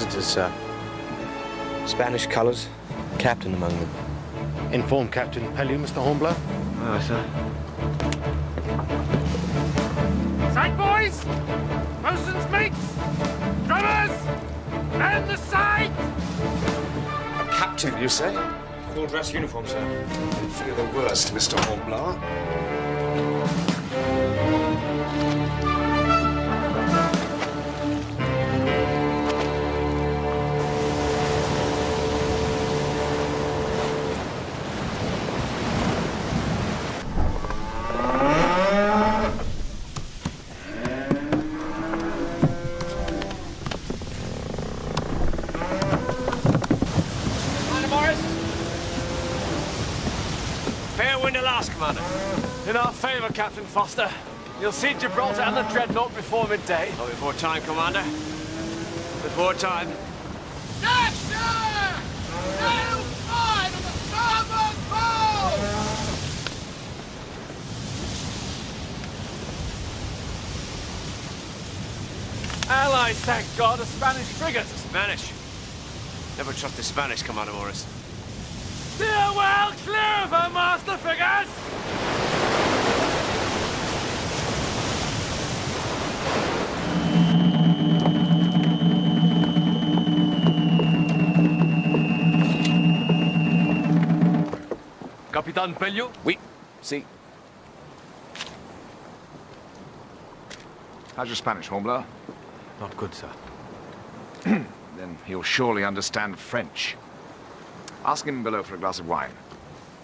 visitors, sir. Spanish colours, captain among them. Inform Captain Pellew, Mr. Hornblower. Aye, sir. Sight, boys! Bosun's mates! Drummers! Man the sight! A captain, you say? Full dress uniform, sir. I fear the worst, Mr. Hornblower. Commander. In our favour, Captain Foster. You'll see Gibraltar and the Dreadnought before midday. Oh, before time, Commander. Before time. Yes, sir! Sail wide on the starboard bow! Allies, thank God, a Spanish frigate. Spanish. Never trust the Spanish, Commander Morris. Steer well clear of her, master figures! Capitan Pellew? Oui, see. How's your Spanish, Hornblower? Not good, sir. Then he'll surely understand French. Ask him below for a glass of wine.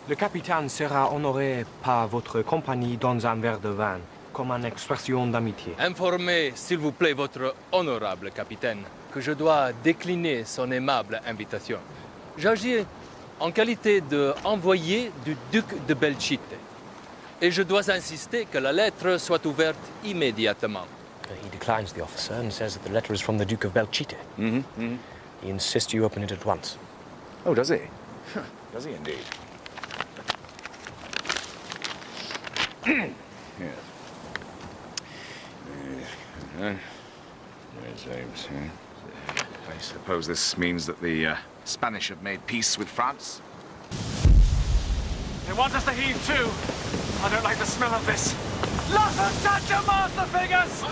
Le capitaine sera honoré par votre compagnie dans un verre de vin, comme une expression d'amitié. Informez, s'il vous plaît, votre honorable capitaine, que je dois décliner son aimable invitation. J'agis en qualité d'envoyé du duc de Belchite. Et je dois insister que la lettre soit ouverte immédiatement. He declines the offer, sir, and says that the letter is from the Duke of Belchite. He insists you open it at once. Oh, does he? Does he indeed? Yes. I suppose this means that the Spanish have made peace with France? They want us to heave too. I don't like the smell of this. Lots of touch of master figures!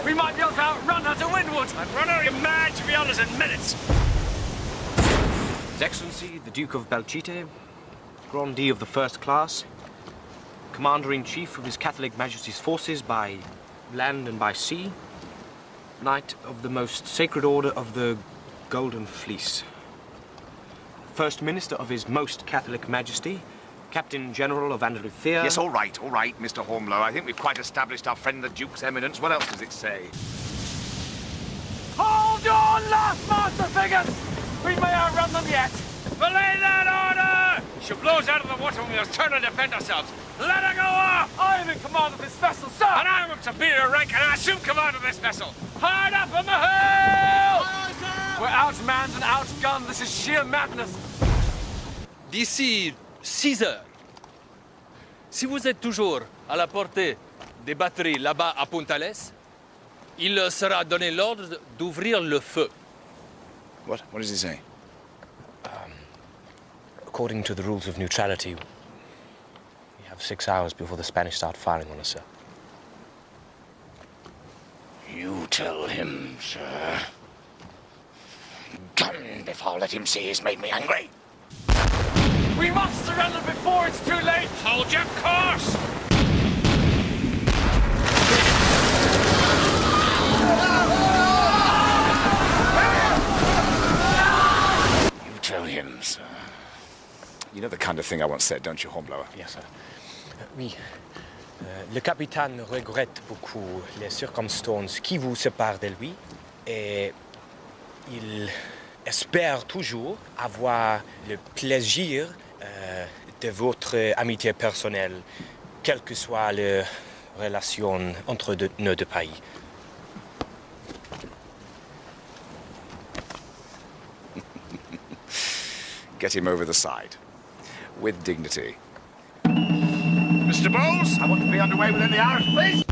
We might be able to outrun her to windward. I'd run her mad, to be honest, in minutes. His Excellency, the Duke of Belchite, Grandee of the First Class, Commander-in-Chief of His Catholic Majesty's forces by land and by sea, Knight of the Most Sacred Order of the Golden Fleece, First Minister of His Most Catholic Majesty, Captain General of Andalusia... Yes, all right, Mr. Hornblower. I think we've quite established our friend the Duke's eminence. What else does it say? Hold your last, master figures! We may outrun them yet. Belay that order! She blows out of the water when we must turn and defend ourselves. Let her go off! I am in command of this vessel, sir! And I am of superior rank, and I assume command of this vessel. Hard up on the hill! Aye, sir! We're outmanned and outgunned. This is sheer madness. D'ici 6 heures, si vous êtes toujours à la portée des batteries là-bas à Puntales, il sera donné l'ordre d'ouvrir le feu. What? What does he say? According to the rules of neutrality, we have 6 hours before the Spanish start firing on us, sir. You tell him, sir. Gun before let him see he's made me angry. We must surrender before it's too late! Hold your course! You tell him, sir. You know the kind of thing I once said, don't you, Hornblower? Yes, sir. Oui. Le capitaine regrette beaucoup les circonstances qui vous séparent de lui et il espère toujours avoir le plaisir de votre amitié personnelle, quelle que soit la relation entre nos deux pays. Get him over the side. With dignity. Mr. Bowles, I want to be underway within the hour, please.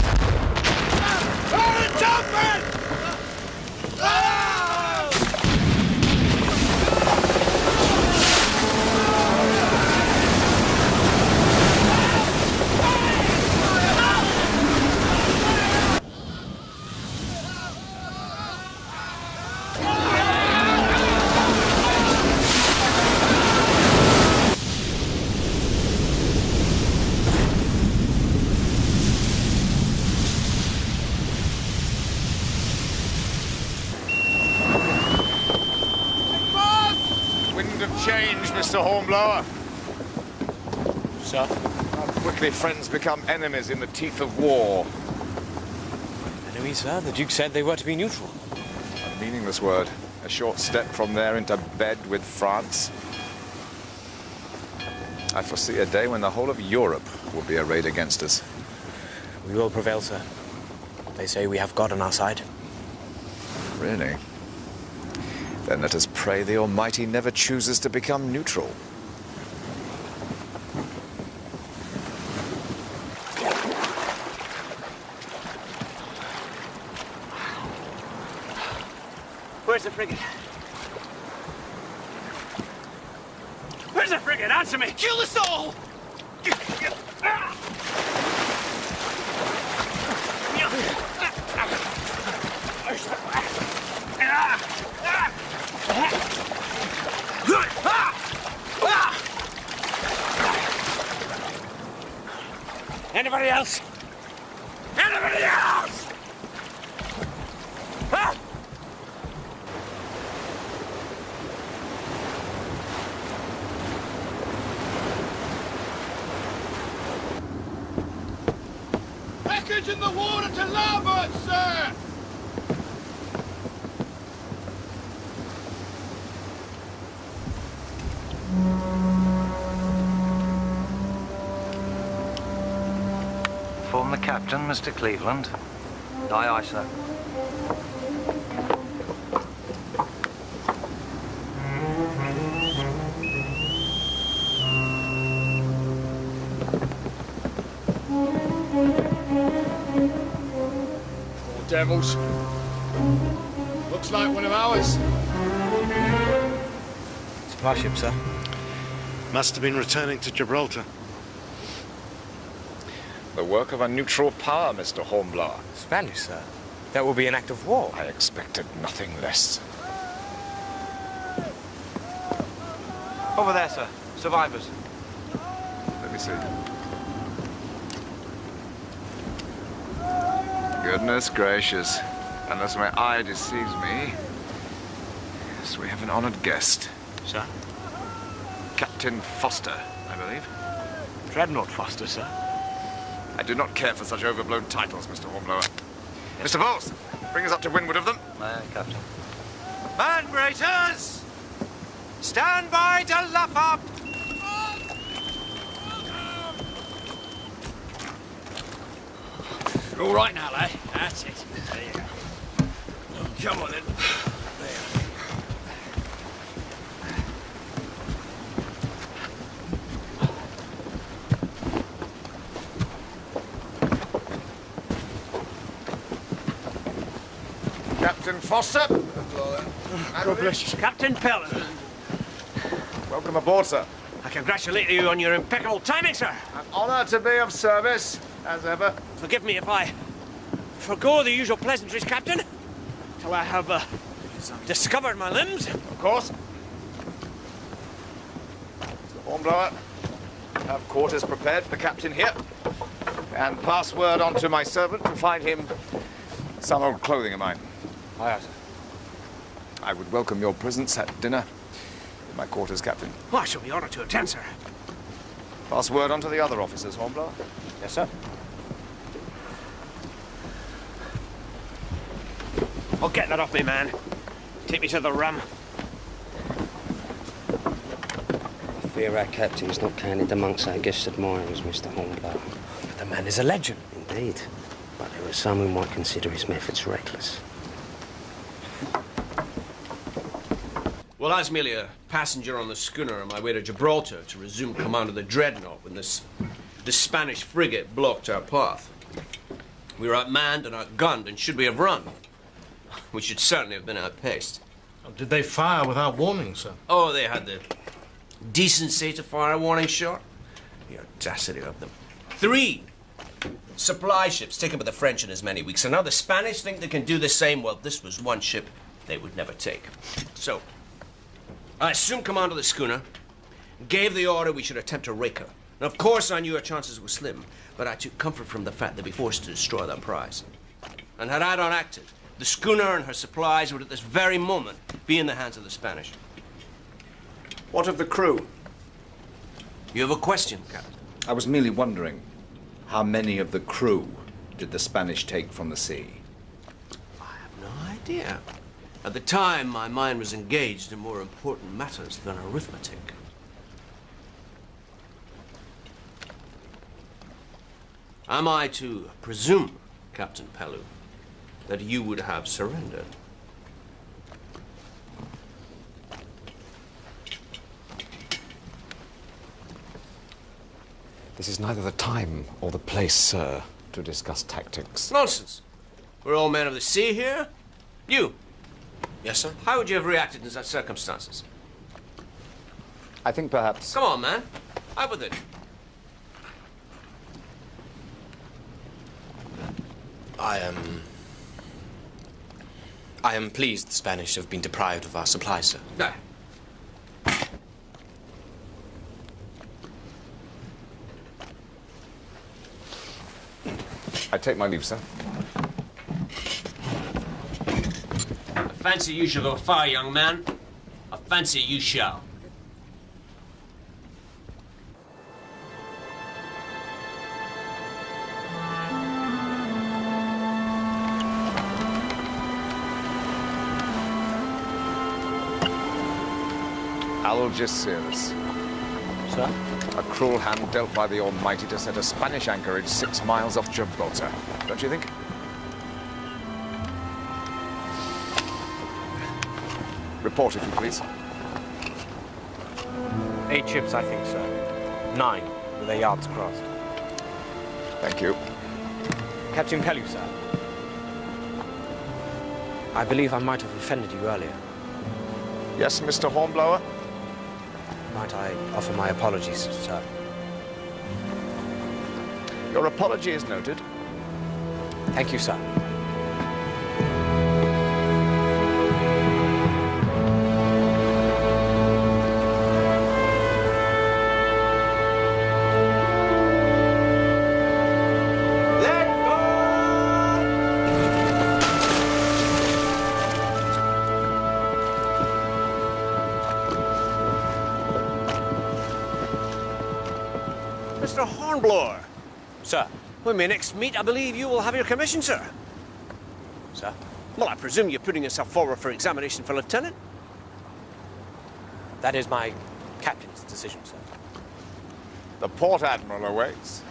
change, Mr. Hornblower. Sir? How quickly friends become enemies in the teeth of war. Enemies, sir? The Duke said they were to be neutral. A meaningless word. A short step from there into bed with France. I foresee a day when the whole of Europe will be arrayed against us. We will prevail, sir. They say we have God on our side. Really? Then let us pray the Almighty never chooses to become neutral. Where's the frigate? Where's the frigate? Answer me! Kill us all! Anybody else? Anybody else? Ah! Package in the water to larboard, sir! Inform the captain, Mr. Cleveland. Aye, aye, sir. Poor devils. Looks like one of ours. It's our ship, sir. Must have been returning to Gibraltar. The work of a neutral power, Mr. Hornblower. Spanish, sir. That will be an act of war. I expected nothing less. Over there, sir. Survivors. Let me see. Goodness gracious. Unless my eye deceives me. Yes, we have an honored guest. Sir? Captain Foster, I believe. Dreadnought Foster, sir. I do not care for such overblown titles, Mr. Hornblower. Mr. Bowles, bring us up to windward of them. Aye, Captain. Man raiders! Stand by to luff up! You're all right now, lad. That's it. There you go. Come on, then. Captain Foster. God bless you. Captain Pelham. Welcome aboard, sir. I congratulate you on your impeccable timing, sir. An honor to be of service, as ever. Forgive me if I forgo the usual pleasantries, Captain, till I have discovered my limbs. Of course. Mr. Hornblower, have quarters prepared for the captain here. And pass word on to my servant to find him some old clothing of mine. Aye, sir. I would welcome your presence at dinner in my quarters, Captain. Oh, I shall be honoured to attend, sir. Pass word on to the other officers, Hornblower. Yes, sir. Oh, get that off me, man. Take me to the rum. I fear our captain's not counted amongst our guest admirers, Mr. Hornblower. But the man is a legend. Indeed. But there are some who might consider his methods reckless. Well, I was merely a passenger on the schooner on my way to Gibraltar to resume command of the dreadnought when this Spanish frigate blocked our path. We were outmanned and outgunned, and should we have run, we should certainly have been outpaced. Did they fire without warning, sir? Oh, they had the decency to fire a warning shot. The audacity of them. 3 supply ships taken by the French in as many weeks, and now the Spanish think they can do the same. Well, this was one ship they would never take. So, I assumed command of the schooner, gave the order we should attempt to rake her. And of course I knew our chances were slim, but I took comfort from the fact that we forced to destroy that prize. And had I not acted, the schooner and her supplies would at this very moment be in the hands of the Spanish. What of the crew? You have a question, Captain? I was merely wondering, how many of the crew did the Spanish take from the sea? I have no idea. At the time, my mind was engaged in more important matters than arithmetic. Am I to presume, Captain Pellew, that you would have surrendered? This is neither the time or the place, sir, to discuss tactics. Nonsense. We're all men of the sea here. You. Yes, sir? How would you have reacted in such circumstances? I think perhaps... Come on, man. Out with it. I am pleased the Spanish have been deprived of our supplies, sir. No. I take my leave, sir. I fancy you shall go far, young man. I fancy you shall. Algeciras. Sir? A cruel hand dealt by the Almighty to set a Spanish anchorage 6 miles off Gibraltar. Don't you think? Report, if you please. 8 ships, I think, sir. 9, with their yards crossed. Thank you. Captain Pellew, sir. I believe I might have offended you earlier. Yes, Mr. Hornblower? Might I offer my apologies, sir? Your apology is noted. Thank you, sir. Mr. Hornblower. Sir? When we next meet, I believe you will have your commission, sir. Sir? Well, I presume you're putting yourself forward for examination for lieutenant? That is my captain's decision, sir. The Port Admiral awaits.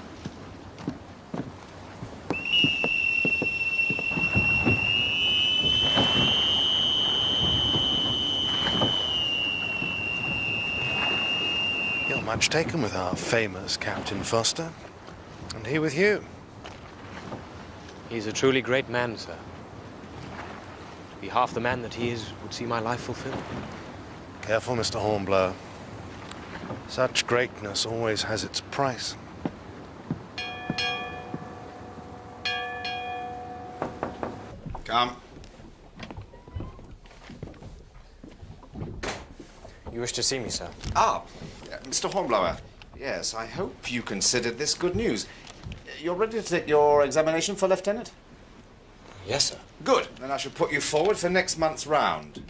You're much taken with our famous Captain Foster. And he with you. He's a truly great man, sir. To be half the man that he is would see my life fulfilled. Careful, Mr. Hornblower. Such greatness always has its price. Come. You wish to see me, sir? Ah, Mr. Hornblower. Yes, I hope you considered this good news. You're ready to take your examination for lieutenant? Yes, sir. Good. Then I shall put you forward for next month's round.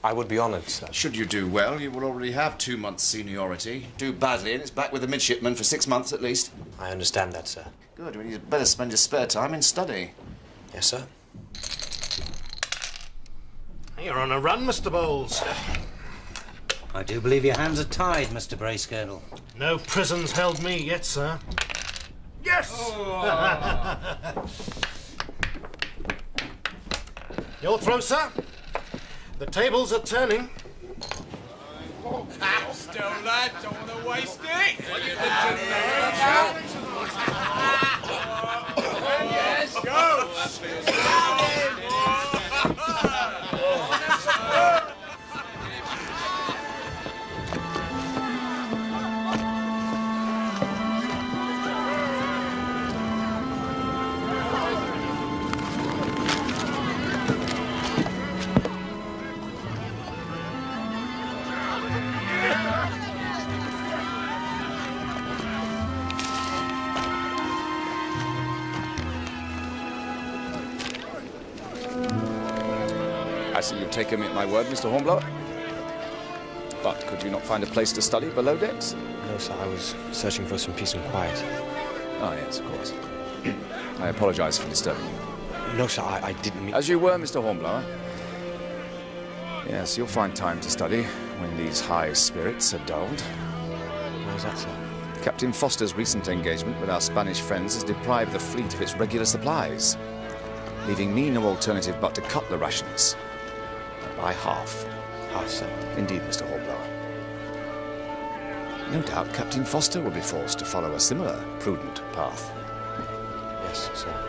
I would be honored, sir. Should you do well, you will already have 2 months' seniority. Do badly, and it's back with the midshipman for 6 months at least. I understand that, sir. Good. Well, you'd better spend your spare time in study. Yes, sir. You're on a run, Mr. Bowles. I do believe your hands are tied, Mr. Bracegirdle. No prisons held me yet, sir. Yes! Your throw, sir. The tables are turning. Still, lad, don't want to waste it. Yes, go. I see you've taken me at my word, Mr. Hornblower. But could you not find a place to study below decks? No, sir. I was searching for some peace and quiet. Oh, yes, of course. I apologize for disturbing you. No, sir. I didn't mean... As you were, Mr. Hornblower. Yes, you'll find time to study when these high spirits are dulled. Why is that, sir? Captain Foster's recent engagement with our Spanish friends has deprived the fleet of its regular supplies, leaving me no alternative but to cut the rations. By half. Half, sir. Indeed, Mr. Hornblower. No doubt Captain Foster will be forced to follow a similar prudent path. Yes, sir.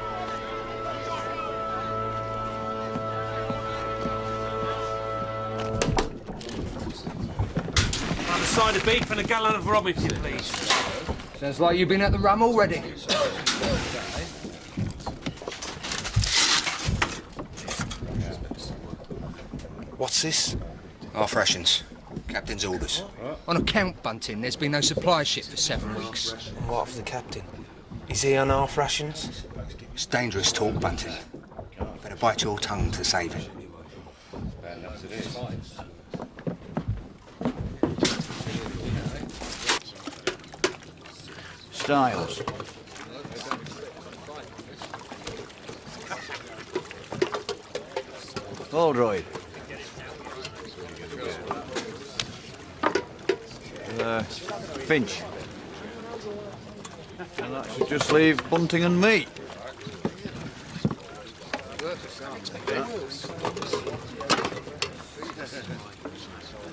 A side of beef and a gallon of rum, if you please. Sounds like you've been at the rum already. What's this? Half rations. Captain's orders. On account, Bunting, there's been no supply ship for 7 weeks. And what of the captain? Is he on half rations? It's dangerous talk, Bunting. Better bite your tongue to save it. Styles. Oldroyd. Finch. And that should just leave Bunting and me.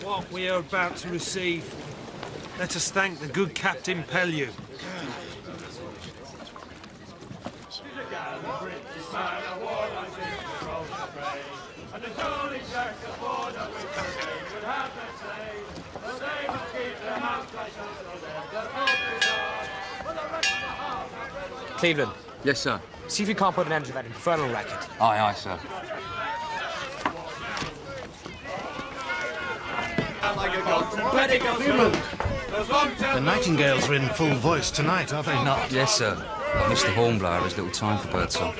What we are about to receive, let us thank the good Captain Pellew. Cleveland. Yes, sir. See if you can't put an end to that infernal racket. Aye, aye, sir. The nightingales are in full voice tonight, are they not? Yes, sir. But Mr. Hornblower has little time for birdsong.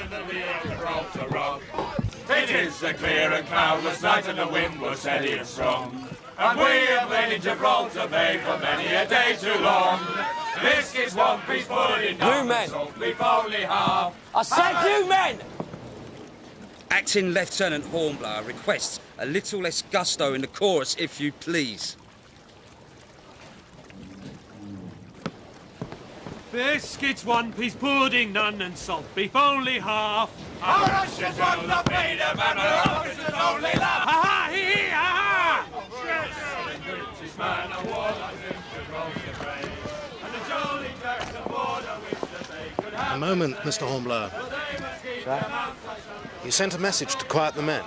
It is a clear and cloudless night, and the wind was steady and strong. And we have lain in Gibraltar Bay for many a day too long. This is one piece pudding, You men! beef only half. I said you men! Acting Lieutenant Hornblower requests a little less gusto in the chorus, if you please. Biscuits, one piece pudding, none, and salt beef only half. Our rations on the freedom and our officers only laugh. Ha ha, hee hee, ha ha! British man of war lies in Gibraltar Bay, and the jolly Jacks aboard a wish that they could have. A moment, Mr. Hornblower. Sir? You sent a message to quiet the men.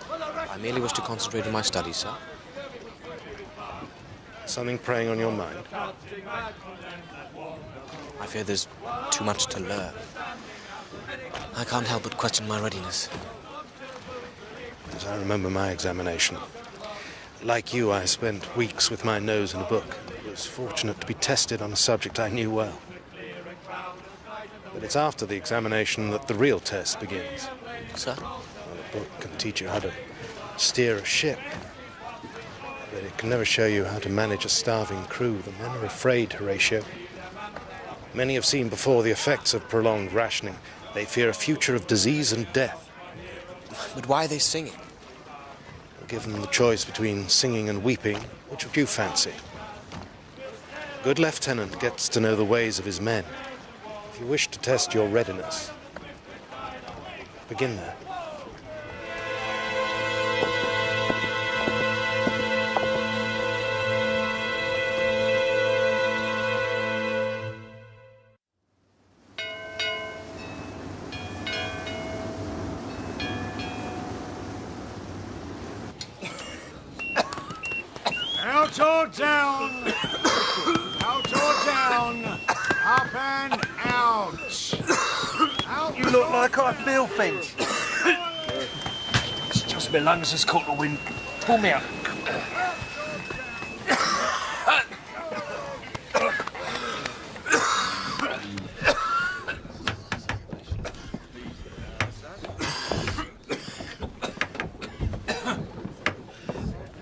I merely was to concentrate on my studies, sir. Something preying on your mind. I fear there's too much to learn. I can't help but question my readiness. As I remember my examination. Like you, I spent weeks with my nose in a book. I was fortunate to be tested on a subject I knew well. But it's after the examination that the real test begins. Sir? Well, a book can teach you how to steer a ship. But it can never show you how to manage a starving crew. The men are afraid, Horatio. Many have seen before the effects of prolonged rationing. They fear a future of disease and death. But why are they singing? Given the choice between singing and weeping, which would you fancy? A good lieutenant gets to know the ways of his men. If you wish to test your readiness, begin there. Out or down! Out or down! Up and out! Out! You look like I feel, Finch. It's just my lungs has caught the wind. Pull me out.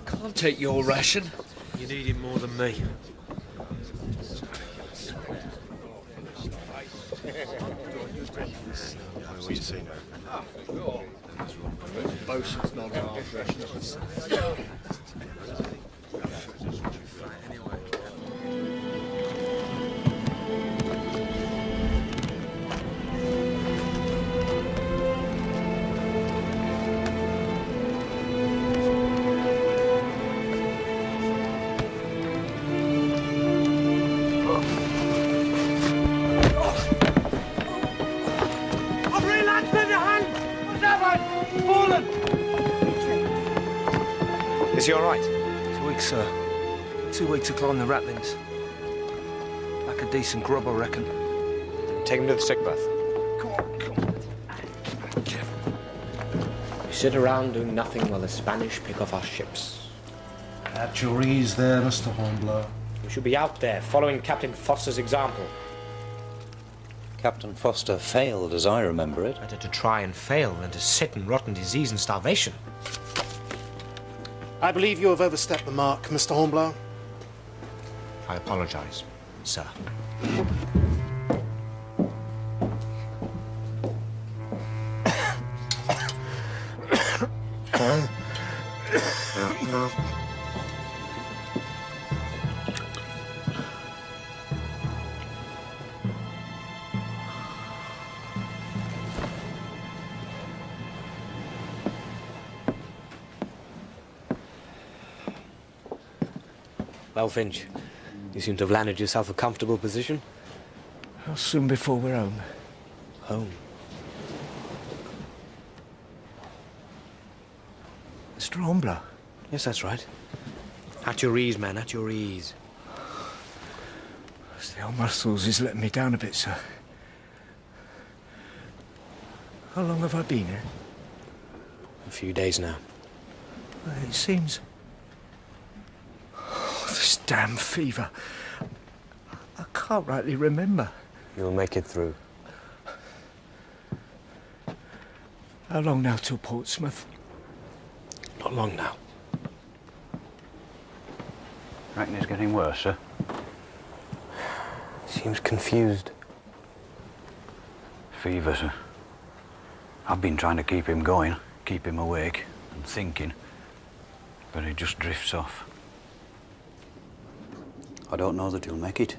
Can't take your ration. You need him more than me. What you say now? Bosun's not half rations. Is he all right? 2 weeks, sir. 2 weeks to climb the ratlins. Like a decent grub, I reckon. Take him to the sick berth. We sit around doing nothing while the Spanish pick off our ships. At your ease there, Mr. Hornblower. We should be out there, following Captain Foster's example. Captain Foster failed, as I remember it. Better to try and fail than to sit in rotten disease and starvation. I believe you have overstepped the mark, Mr. Hornblower. I apologize, sir. Well, Finch, you seem to have landed yourself a comfortable position. How soon before we're home? Home? Mr. Hornblower? Yes, that's right. At your ease, man, at your ease. It's the old muscles is letting me down a bit, sir. How long have I been here? A few days now. Well, it seems... Oh, this damn fever. I can't rightly remember. You'll make it through. How long now till Portsmouth? Not long now. Reckon it's getting worse, sir? Seems confused. Fever, sir. I've been trying to keep him going, keep him awake and thinking, but he just drifts off. I don't know that he'll make it.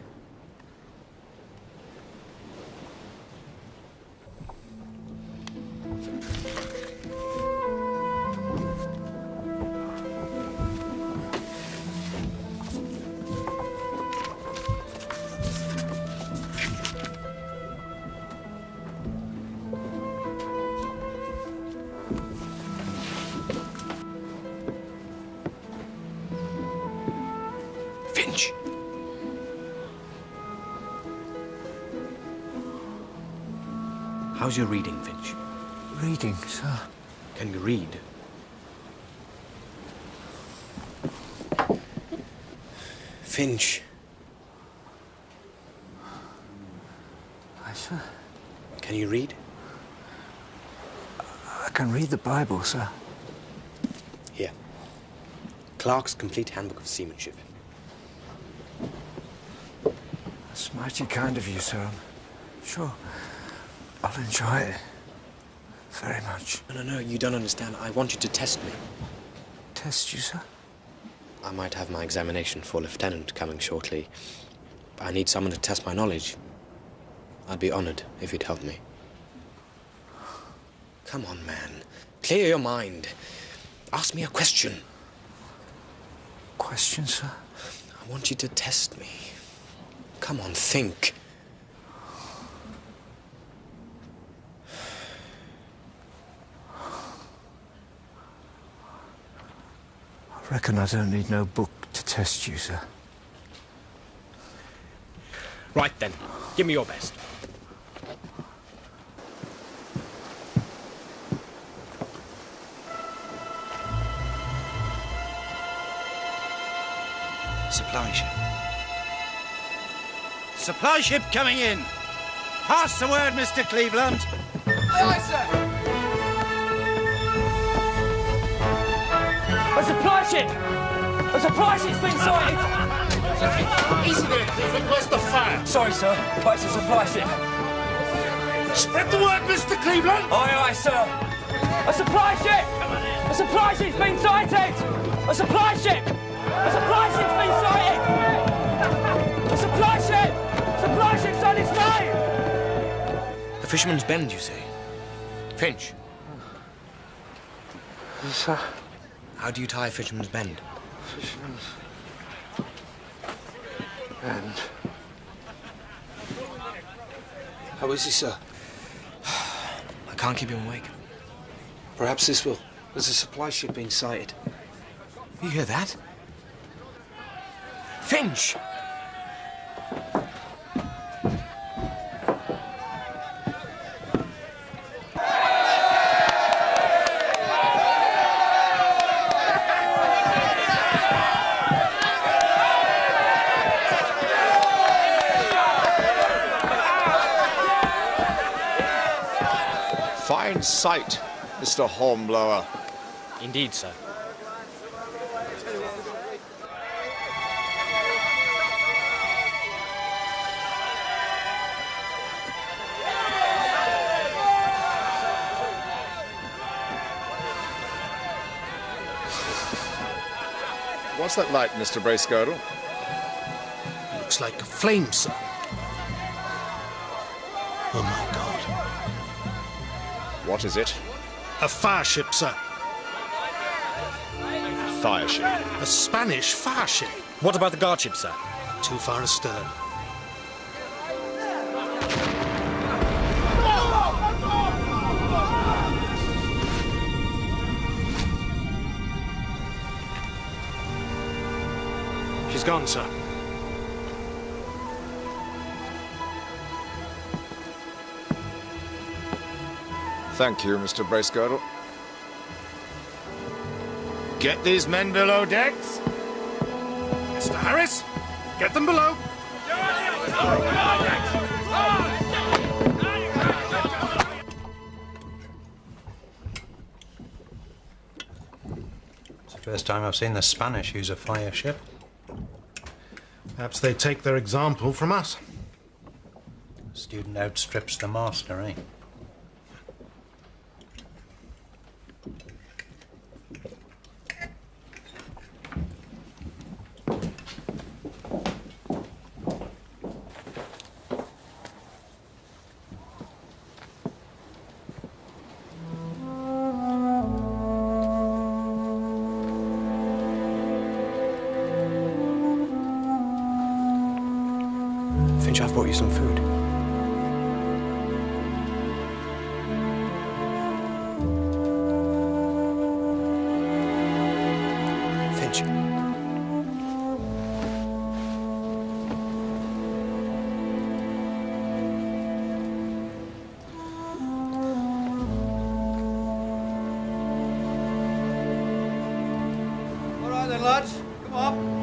Finch! How's your reading, Finch? Reading, sir? Can you read? Finch. Aye, sir. Can you read? I can read the Bible, sir. Here. Clark's Complete Handbook of Seamanship. That's mighty kind of you, sir. I'm sure I'll enjoy it very much. No, you don't understand. I want you to test me. Test you, sir? I might have my examination for lieutenant coming shortly. But I need someone to test my knowledge. I'd be honored if you'd help me. Come on, man. Clear your mind. Ask me a question. Question, sir? I want you to test me. Come on, think. I reckon I don't need no book to test you, sir. Right then. Give me your best. Supply ship. Supply ship coming in. Pass the word, Mr. Cleveland. Aye, aye, sir. A supply ship! A supply ship's been sighted! Easy there, Cleveland. Where's the fire? Sorry, sir, but it's a supply ship. Spread the word, Mr. Cleveland! Aye, aye, sir. A supply ship! A supply ship's been sighted! A supply ship! A supply ship's been sighted! A supply ship! Supply ship's on its way! A fisherman's bend, you say? Finch? Sir? How do you tie a fisherman's bend? Fisherman's... bend. How is he, sir? I can't keep him awake. Perhaps this will. There's a supply ship being sighted. You hear that? Finch! Fine sight, Mr. Hornblower. Indeed, sir. What's that light, Mr. Bracegirdle? Looks like a flame, sir. Oh, my God. What is it? A fire ship, sir. Fire ship. A Spanish fire ship. What about the guard ship, sir? Too far astern. She's gone, sir. Thank you, Mr. Bracegirdle. Get these men below decks. Mr. Harris, get them below. It's the first time I've seen the Spanish use a fire ship. Perhaps they take their example from us. The student outstrips the master, eh? Finch, I've brought you some food. Finch. All right then, lads. Come on.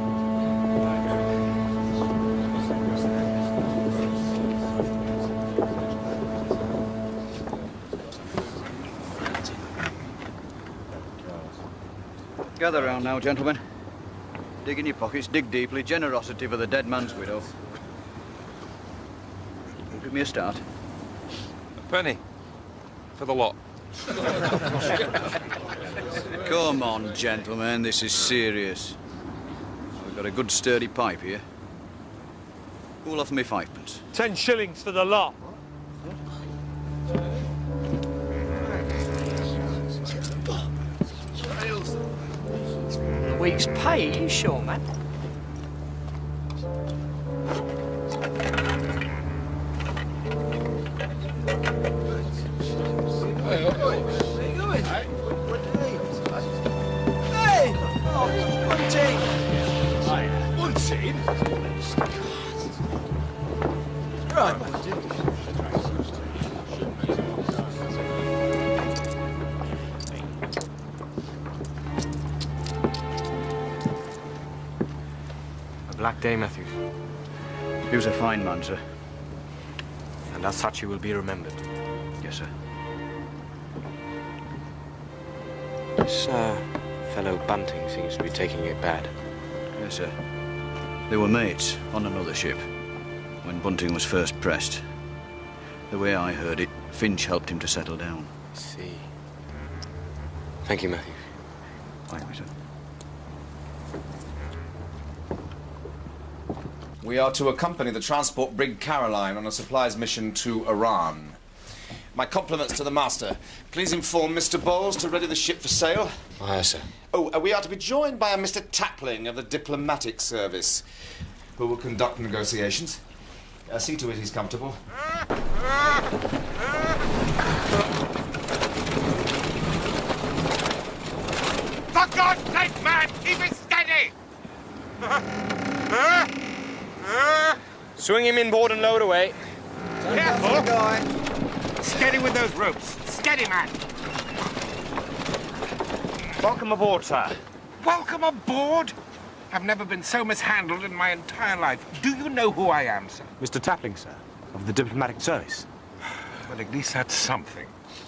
Gather round now, gentlemen. Dig in your pockets, dig deeply. Generosity for the dead man's widow. Give me a start. A penny. For the lot. Come on, gentlemen, this is serious. We've got a good sturdy pipe here. Who'll offer me 5p? 10 shillings for the lot. A week's pay, are you sure, man? Hey! Oh, one team. Right. Black day, Matthews. He was a fine man, sir. And as such, he will be remembered. Yes, sir. This fellow Bunting seems to be taking it bad. Yes, sir. They were mates on another ship when Bunting was first pressed. The way I heard it, Finch helped him to settle down. I see. Thank you, Matthew. Thank you, sir. We are to accompany the transport brig Caroline on a supplies mission to Iran. My compliments to the master. Please inform Mr. Bowles to ready the ship for sail. Aye, sir. Oh, we are to be joined by a Mr. Tapling of the diplomatic service, who will conduct negotiations. See to it he's comfortable. For God's sake, man, keep it steady! Swing him inboard and load away. Careful! Steady with those ropes. Steady, man. Welcome aboard, sir. Welcome aboard? I've never been so mishandled in my entire life. Do you know who I am, sir? Mr. Tapling, sir, of the diplomatic service. Well, at least that's something.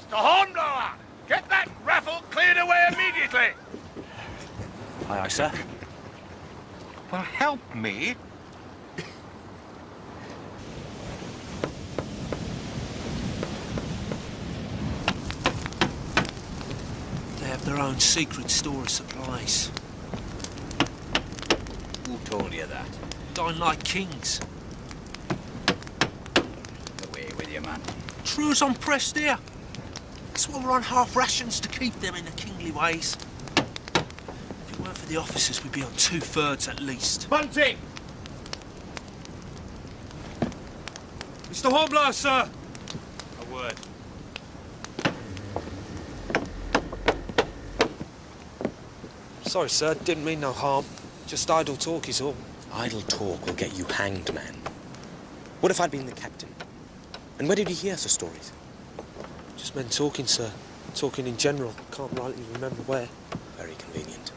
The Hornblower! Get that raffle cleared away immediately! Aye, sir. Well, help me. They have their own secret store of supplies. Who told you that? Dine like kings. Away with you, man. True as I'm pressed here. That's why we're on half rations to keep them in the kingly ways. If it weren't for the officers, we'd be on 2/3 at least. Bunting! Mr. Hornblower, sir! A word. Sorry, sir. Didn't mean no harm. Just idle talk is all. Idle talk will get you hanged, man. What if I'd been the captain? And where did you hear such stories? Just men talking, sir. Talking in general. Can't rightly remember where. Very convenient.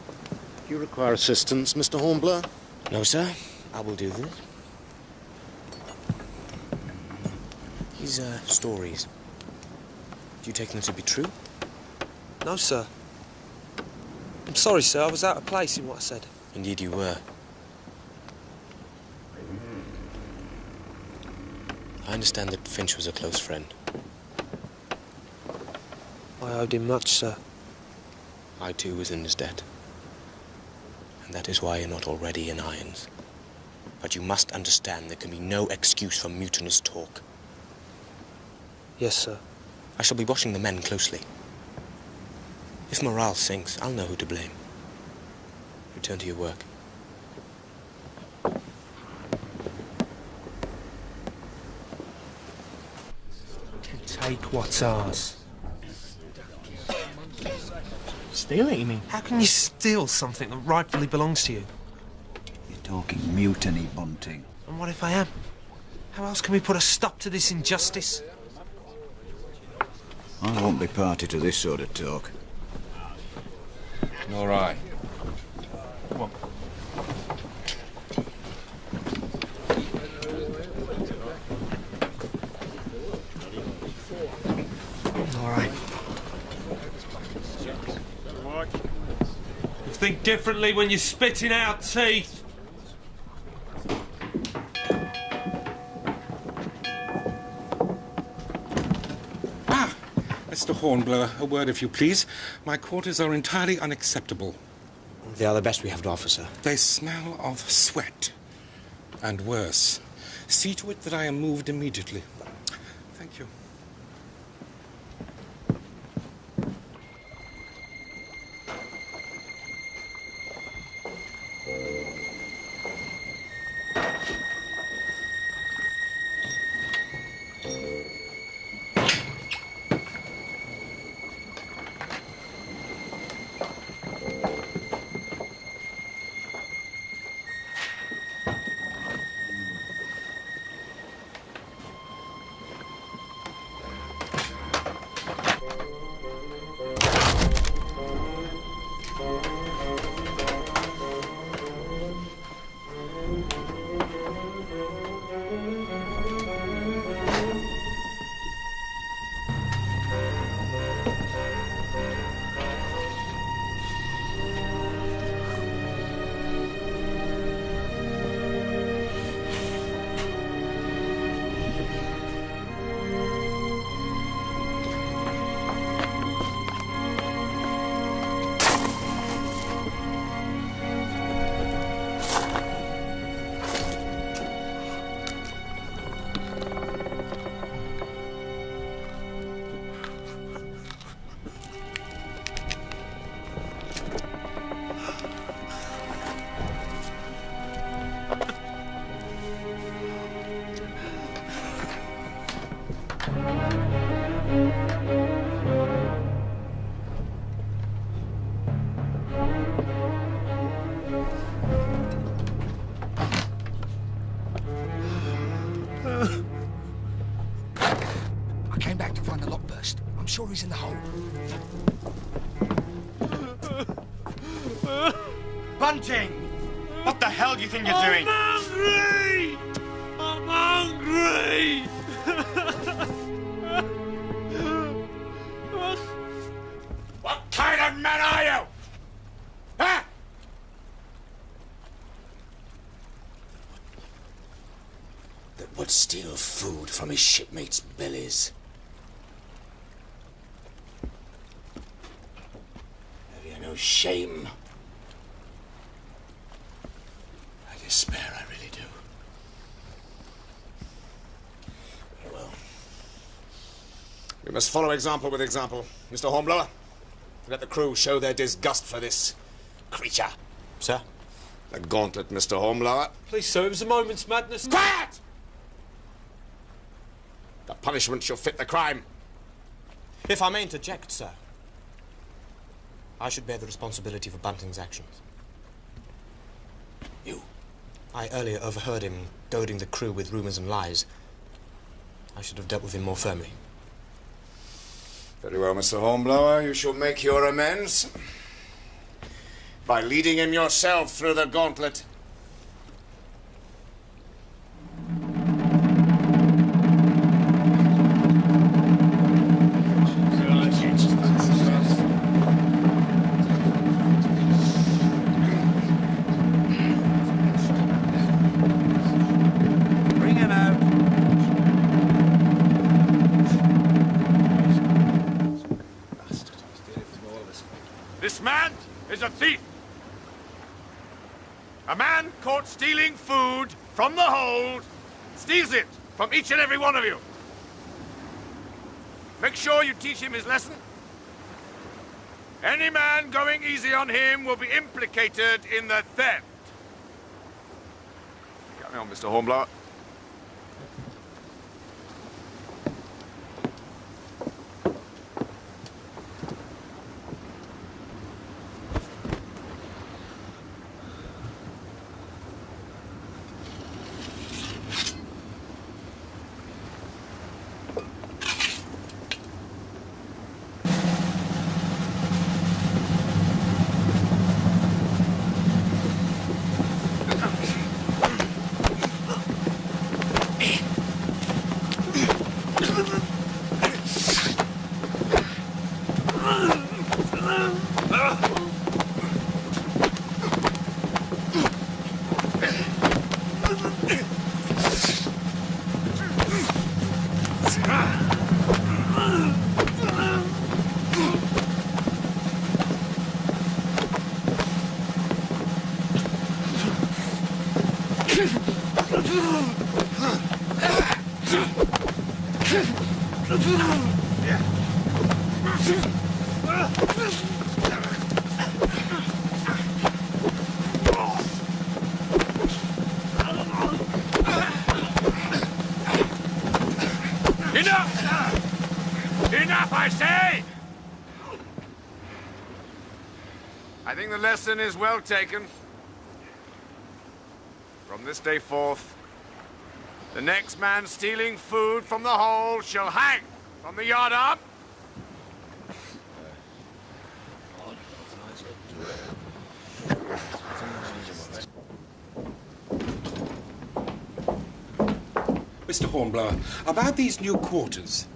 Do you require assistance, Mr. Hornblower? No, sir. I will do this. These stories. Do you take them to be true? No, sir. I'm sorry, sir. I was out of place in what I said. Indeed you were. I understand that Finch was a close friend. I owed him much, sir. I too was in his debt. And that is why you're not already in irons. But you must understand there can be no excuse for mutinous talk. Yes, sir. I shall be watching the men closely. If morale sinks, I'll know who to blame. Return to your work. Take what's ours. Steal it, you mean? How can you steal something that rightfully belongs to you? You're talking mutiny, Bunting. And what if I am? How else can we put a stop to this injustice? I won't be party to this sort of talk. All right. Come on. All right. You think differently when you're spitting out teeth. Mr. Hornblower, a word if you please. My quarters are entirely unacceptable. They are the best we have to offer, sir. They smell of sweat. And worse. See to it that I am moved immediately. Thank you. sure he's in the hole. Bunting! What the hell do you think you're doing? hungry! I'm hungry! What kind of man are you? Huh? That would steal food from his shipmates' bellies. Have you no shame? I despair, I really do. Very well. We must follow example with example. Mr. Hornblower, let the crew show their disgust for this creature. Sir? The gauntlet, Mr. Hornblower. Please, sir, it was a moment's madness. Quiet! The punishment shall fit the crime. If I may interject, sir, I should bear the responsibility for Bunting's actions. You? I earlier overheard him goading the crew with rumours and lies. I should have dealt with him more firmly. Very well, Mr. Hornblower. You shall make your amends by leading him yourself through the gauntlet. Bring him out. This man is a thief. A man caught stealing food from the hold steals it from each and every one of you. Make sure you teach him his lesson. Any man going easy on him will be implicated in the theft. Carry on, Mr. Hornblower. Enough! Enough, I say! I think the lesson is well taken. From this day forth, the next man stealing food from the hold shall hang from the yardarm. Mr. Hornblower, about these new quarters.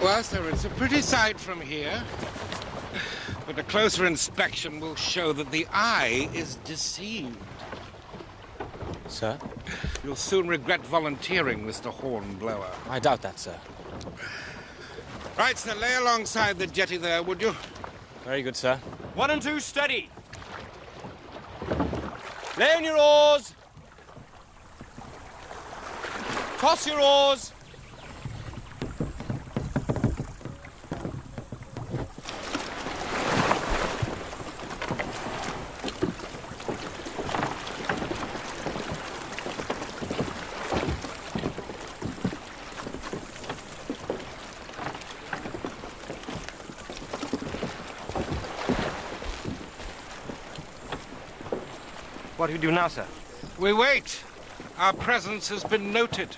Well, sir, it's a pretty sight from here. But a closer inspection will show that the eye is deceived. Sir? You'll soon regret volunteering, Mr. Hornblower. I doubt that, sir. Right, sir, lay alongside the jetty there, would you? Very good, sir. 1 and 2, steady. Lay on your oars. Toss your oars. What do we do now, sir? We wait. Our presence has been noted.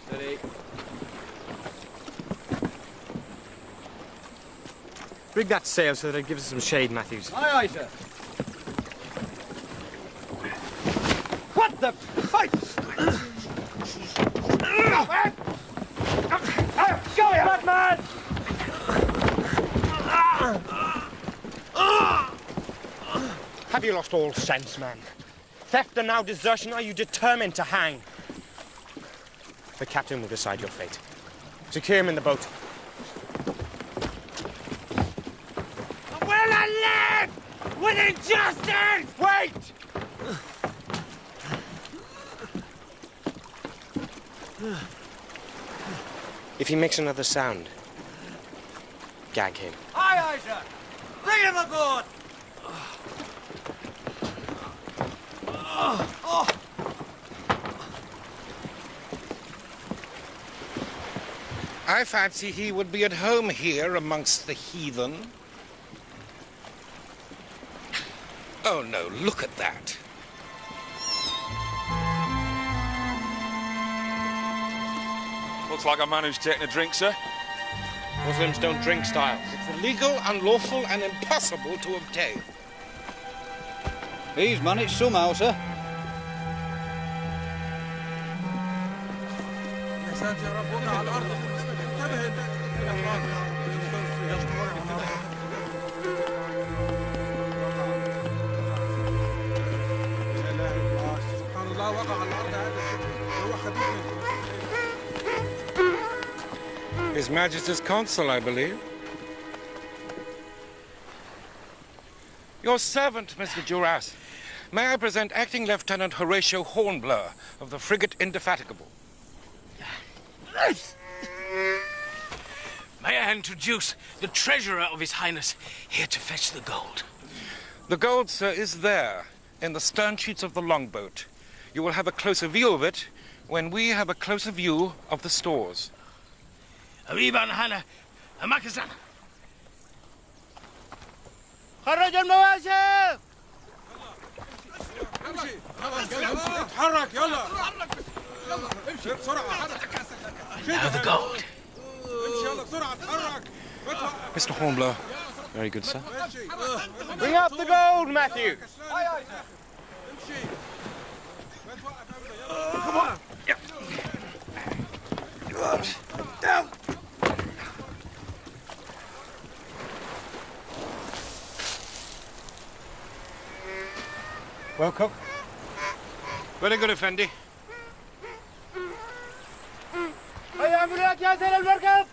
Steady. Rig that sail so that it gives us some shade, Matthews. Aye, aye, sir. What the fight? Show him, that man! Have you lost all sense, man? Theft and now desertion, are you determined to hang? The captain will decide your fate. Secure him in the boat. Will I live with injustice? Wait! If he makes another sound, gag him. Aye, aye, sir. Bring him aboard. I fancy he would be at home here amongst the heathen. Oh, no, look at that. Looks like a man who's taking a drink, sir. Muslims don't drink, Styles. It's illegal, unlawful, and impossible to obtain. He's managed somehow, sir. His Majesty's Consul, I believe. Your servant, Mr. Duras. May I present Acting Lieutenant Horatio Hornblower of the frigate Indefatigable. May I introduce the treasurer of His Highness here to fetch the gold? The gold, sir, is there, in the stern sheets of the longboat. You will have a closer view of it when we have a closer view of the stores. Abiban Hana, Amakazan. خرج المواشي! اتحرك يلا امشي بسرعة Now the gold. امشي يلا بسرعة اتحرك Mr. Hornblower. Very good, sir. Bring up the gold, Matthew. Come on. Down. Well, Cook? Very good, Effendi. هيا أمريكا يا سيد المركب.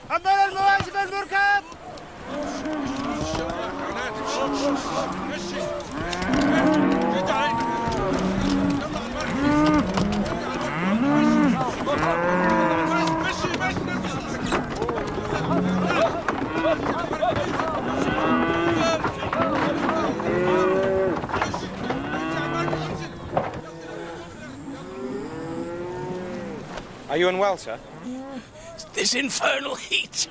حمل المواشي بالمركب. Are you unwell, sir? This infernal heat.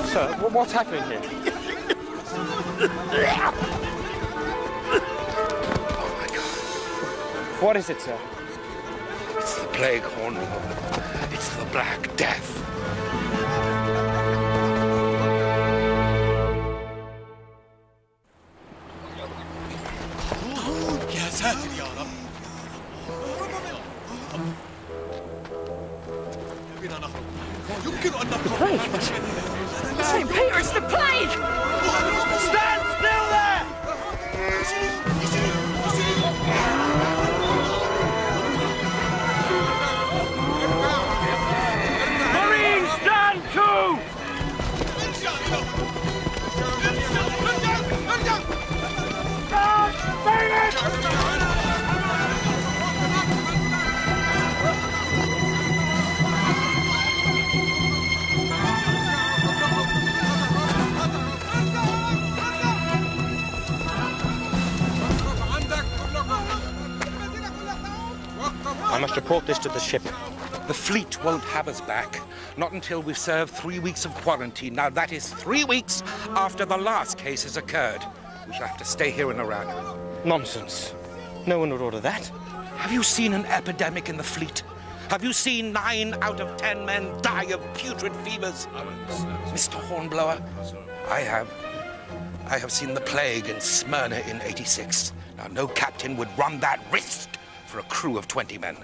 Sir, what's happening here? Oh my God. What is it, sir? It's the plague, Hornblower. It's the Black Death. يا ساتر يا رب. بنا نهرب. يمكن أن نبقى. St. Peter, it's the plague! Stand still there! Marines, stand to! I must report this to the ship. The fleet won't have us back, not until we've served 3 weeks of quarantine. Now, that is 3 weeks after the last case has occurred. We shall have to stay here in Iran. Nonsense. No one would order that. Have you seen an epidemic in the fleet? Have you seen 9 out of 10 men die of putrid fevers? Mr. Hornblower, I have. I have seen the plague in Smyrna in '86. Now, no captain would run that risk for a crew of 20 men.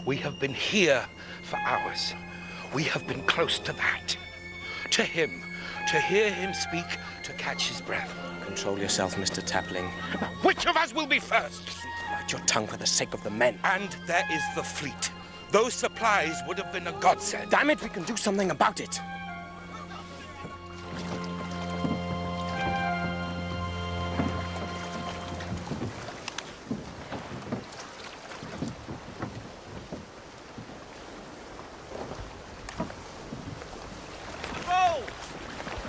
We have been here for hours. We have been close to that. To him, to hear him speak, to catch his breath. Control yourself, Mr. Tapling. Which of us will be first? Bite your tongue for the sake of the men. And there is the fleet. Those supplies would have been a godsend. Damn it, we can do something about it.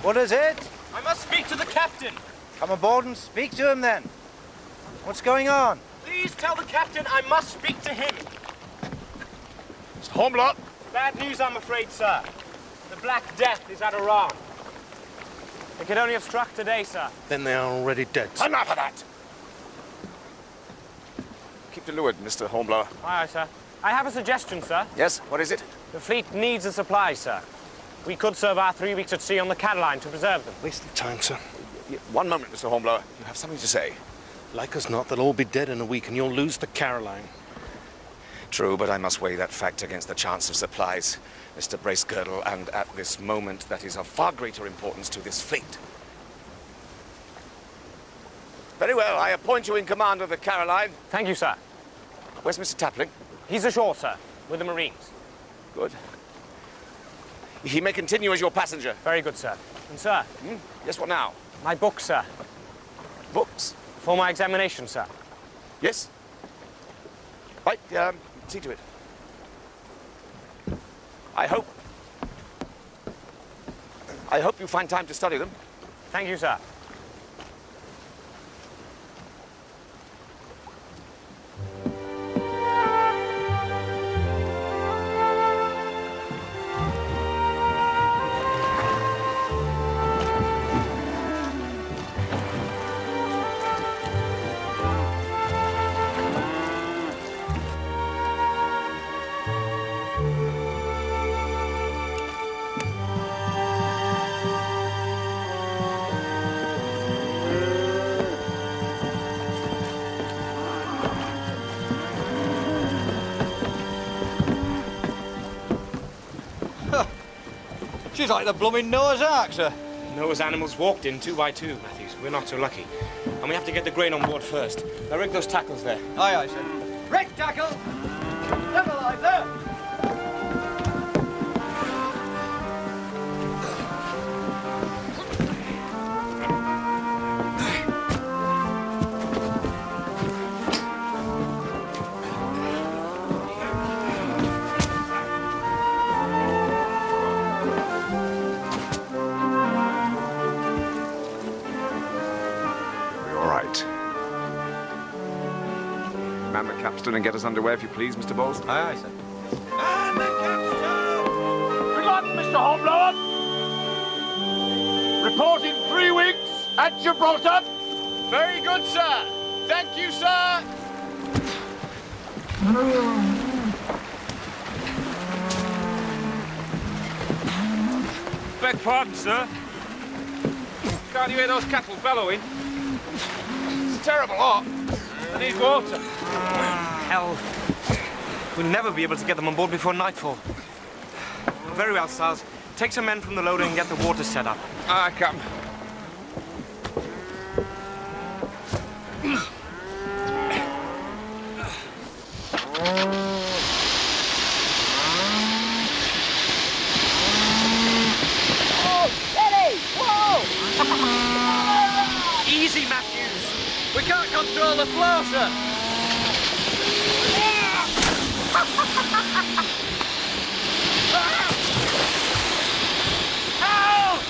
What is it? I must speak to the captain. Come aboard and speak to him then. What's going on? Please tell the captain I must speak to him. Mr. Hornblower. Bad news, I'm afraid, sir. The Black Death is at Iran. It could only have struck today, sir. Then they are already dead. Enough of that! Keep to leeward, Mr. Hornblower. Aye, sir. I have a suggestion, sir. Yes, what is it? The fleet needs a supply, sir. We could serve our 3 weeks at sea on the Caroline to preserve them. Waste of time, sir. One moment, Mr. Hornblower. You have something to say. Like us not, they'll all be dead in a week and you'll lose the Caroline. True, but I must weigh that fact against the chance of supplies, Mr. Bracegirdle, and at this moment that is of far greater importance to this fleet. Very well, I appoint you in command of the Caroline. Thank you, sir. Where's Mr. Tapling? He's ashore, sir, with the Marines. Good. He may continue as your passenger. Very good, sir. And, sir? Yes, what now? My books, sir. Books? For my examination, sir. Yes. Right, see to it. I hope you find time to study them. Thank you, sir. She's like the blooming Noah's Ark, sir. Noah's animals walked in 2 by 2, Matthews. We're not so lucky. And we have to get the grain on board first. Now rig those tackles there. Aye, aye, sir. Rig tackle! Stabilize there! Man the capstan and get us underway, if you please, Mr. Bowles. Aye, aye, sir. Man the capstan! Good luck, Mr. Hornblower. Report in 3 weeks at Gibraltar. Very good, sir. Thank you, sir. Beg pardon, sir. Can't you hear those cattle bellowing? It's terrible hot. I need water. Hell. We'll never be able to get them on board before nightfall. Very well, Stiles. Take some men from the loader and get the water set up. Aye, Captain. Easy, Matthews. We can't control the flow, sir. Help!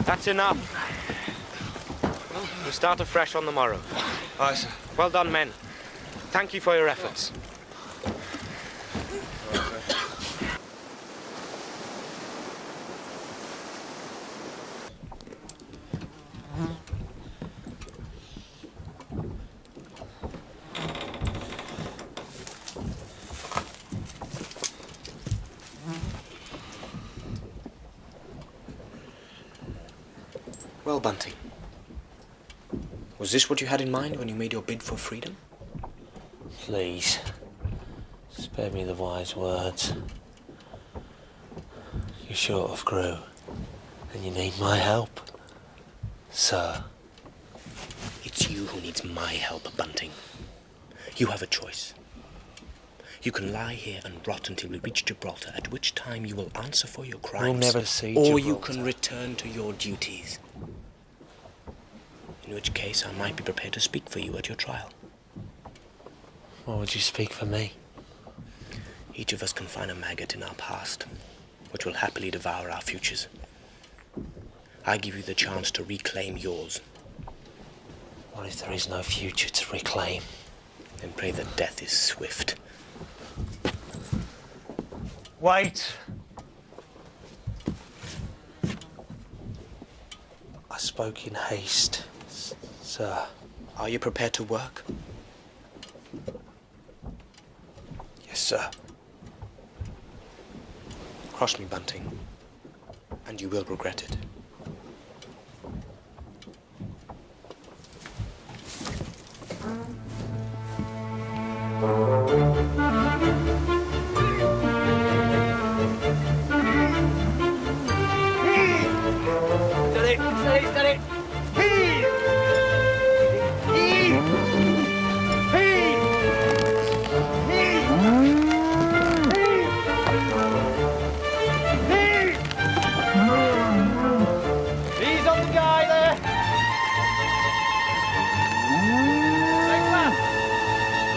That's enough. We'll start afresh on the morrow. Aye, sir. Well done, men. Thank you for your efforts. Well, Bunting, was this what you had in mind when you made your bid for freedom? Please, spare me the wise words. You're short of crew, and you need my help, sir. It's you who needs my help, Bunting. You have a choice. You can lie here and rot until we reach Gibraltar, at which time you will answer for your crimes. We'll never see Or Gibraltar. you can return to your duties. In which case, I might be prepared to speak for you at your trial. Why would you speak for me? Each of us can find a maggot in our past, which will happily devour our futures. I give you the chance to reclaim yours. What if there is no future to reclaim? Then pray that death is swift. Wait. I spoke in haste, sir. Are you prepared to work? Yes, sir. Cross me, Bunting, and you will regret it. Steady, steady, steady. Heave! Heave! Heave! Heave! Heave! Ease on the guy there. Next man.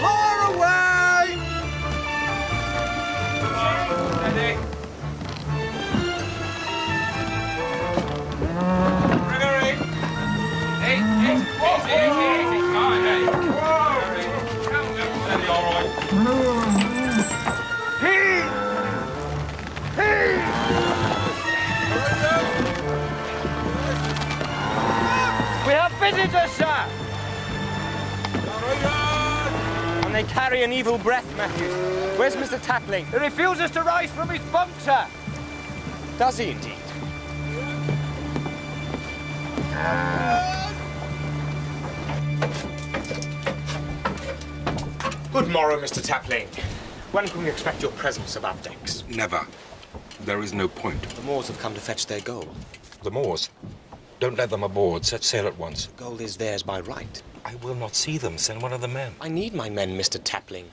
Lower away! Steady. Gregory! Hey, easy. Fine, hey. Steady, all right. Heave! Heave! We have visitors, sir! And they carry an evil breath, Matthews. Where's Mr. Tapling? He refuses to rise from his bunk, sir. Does he indeed? Good morrow, Mr. Tapling. When can we expect your presence above decks? Never. There is no point. The Moors have come to fetch their gold. The Moors? Don't let them aboard. Set sail at once. The gold is theirs by right. I will not see them. Send one of the men. I need my men, Mr. Tapling.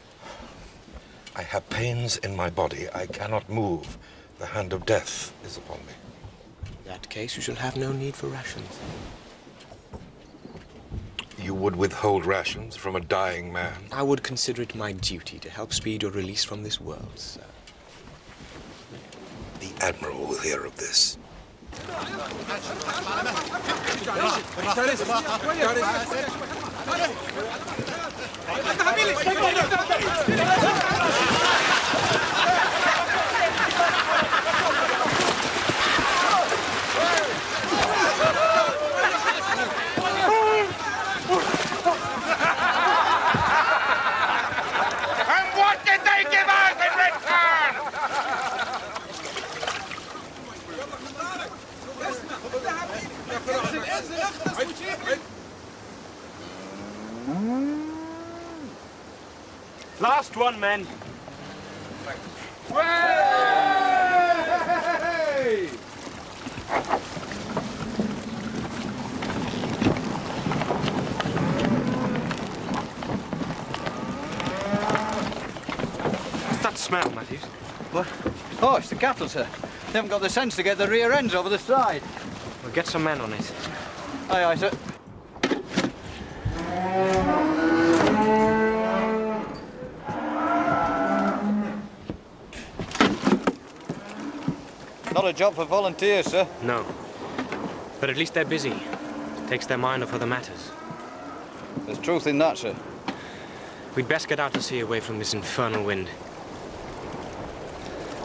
I have pains in my body. I cannot move. The hand of death is upon me. In that case, you shall have no need for rations. You You would withhold rations from a dying man? I would consider it my duty to help speed your release from this world, sir. The Admiral will hear of this. And what did they give us in return? Last one, men. What's that smell, Matthews? What? Oh, it's the cattle, sir. They haven't got the sense to get the rear ends over the side. We'll get some men on it. Aye, aye, sir. Not a job for volunteers, sir. No. But at least they're busy. Takes their mind off other matters. There's truth in that, sir. We'd best get out to sea away from this infernal wind.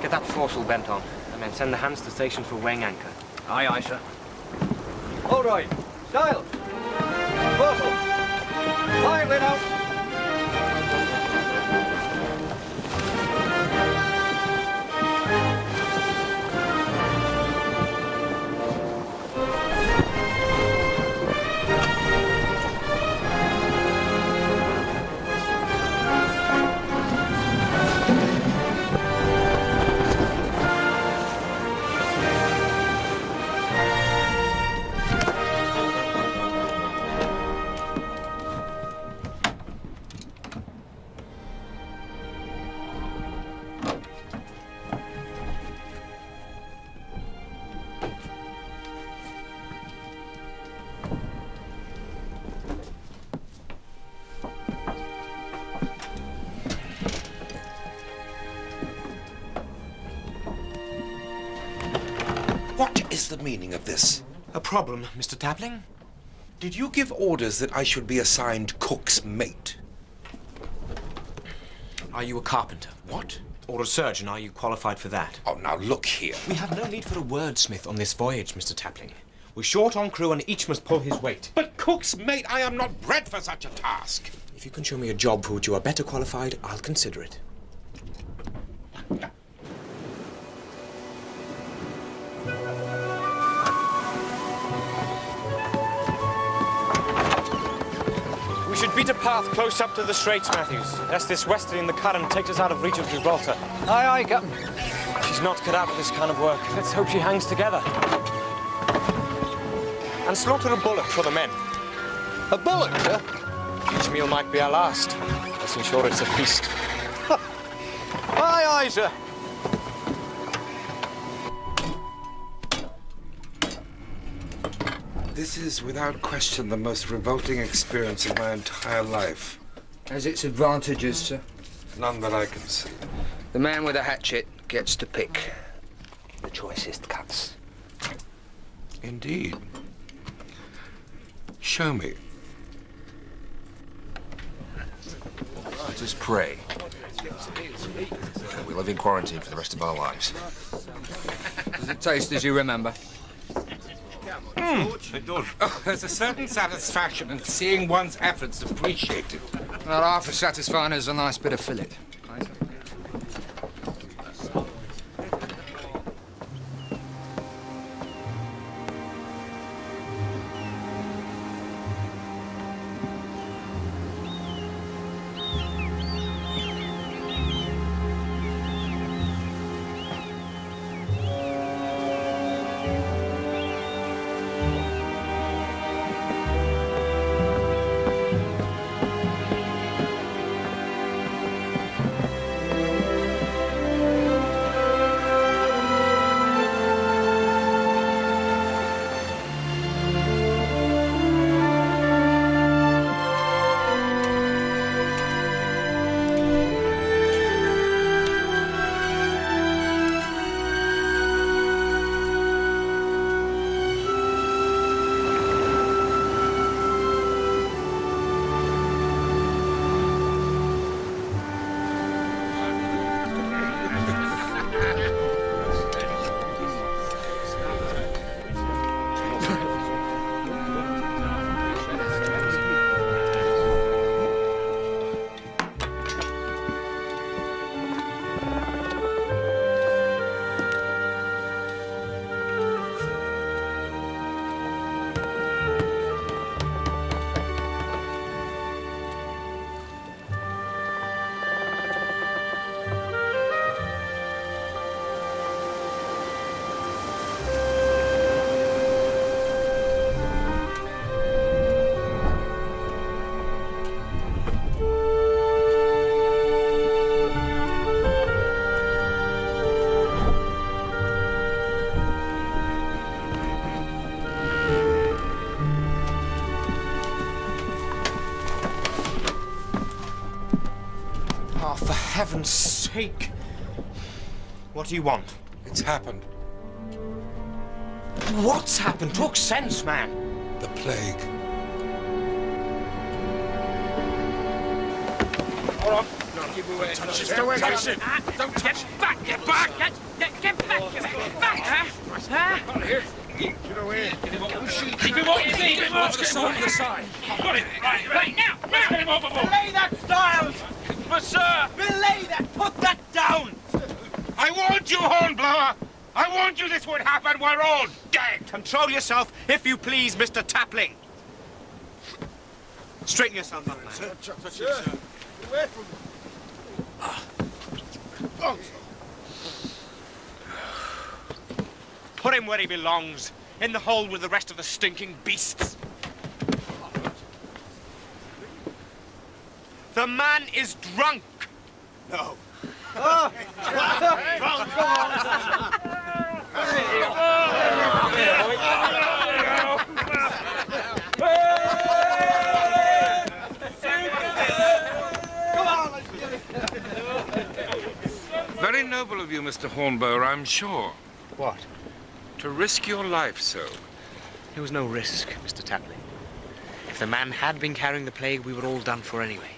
Get that foresail bent on, and then send the hands to station for weighing anchor. Aye, aye, sir. All right. Style. Foresail. Lively now. What is the meaning of this? A problem, Mr. Tapling? Did you give orders that I should be assigned cook's mate? Are you a carpenter? What? Or a surgeon? Are you qualified for that? Oh, now look here. We have no need for a wordsmith on this voyage, Mr. Tapling. We're short on crew and each must pull his weight. But cook's mate, I am not bred for such a task. If you can show me a job for which you are better qualified, I'll consider it. We should beat a path close up to the Straits, Matthews. Lest this westerly in the current takes us out of reach of Gibraltar. Aye, aye, Captain. She's not cut out for this kind of work. Let's hope she hangs together. And slaughter a bullock for the men. A bullock, sir? Each meal might be our last. Let's ensure it's a feast. Aye, aye, sir. This is, without question, the most revolting experience of my entire life. Has its advantages, sir? None that I can see. The man with a hatchet gets to pick the choicest cuts. Indeed. Show me. Let us pray. We live in quarantine for the rest of our lives. Does it taste as you remember? It does. Oh, there's a certain satisfaction in seeing one's efforts appreciated. Not half as satisfying as a nice bit of fillet. Oh, for heaven's sake. What do you want? It's happened. What's happened? Talk sense, man. The plague. Hold on. No, keep away. Just away. Touch it. Don't touch it. Back. Get back. Get back. Get back. Huh? Out of here. Get away. Keep him off. Keep him off. Get him over the side. Got it. Right now. Let's get him overboard. Belay that, Styles! But, sir. Belay that! Put that down! I warned you, Hornblower. I warned you this would happen. We're all dead. Control yourself, if you please, Mr. Tapling. Straighten yourself up, man. Touch it, sir. Away from me. Put him where he belongs, in the hole with the rest of the stinking beasts. The man is drunk. No. Very noble of you, Mr. Hornblower, I'm sure. What? To risk your life so. There was no risk, Mr. Tapling. If the man had been carrying the plague, we were all done for anyway.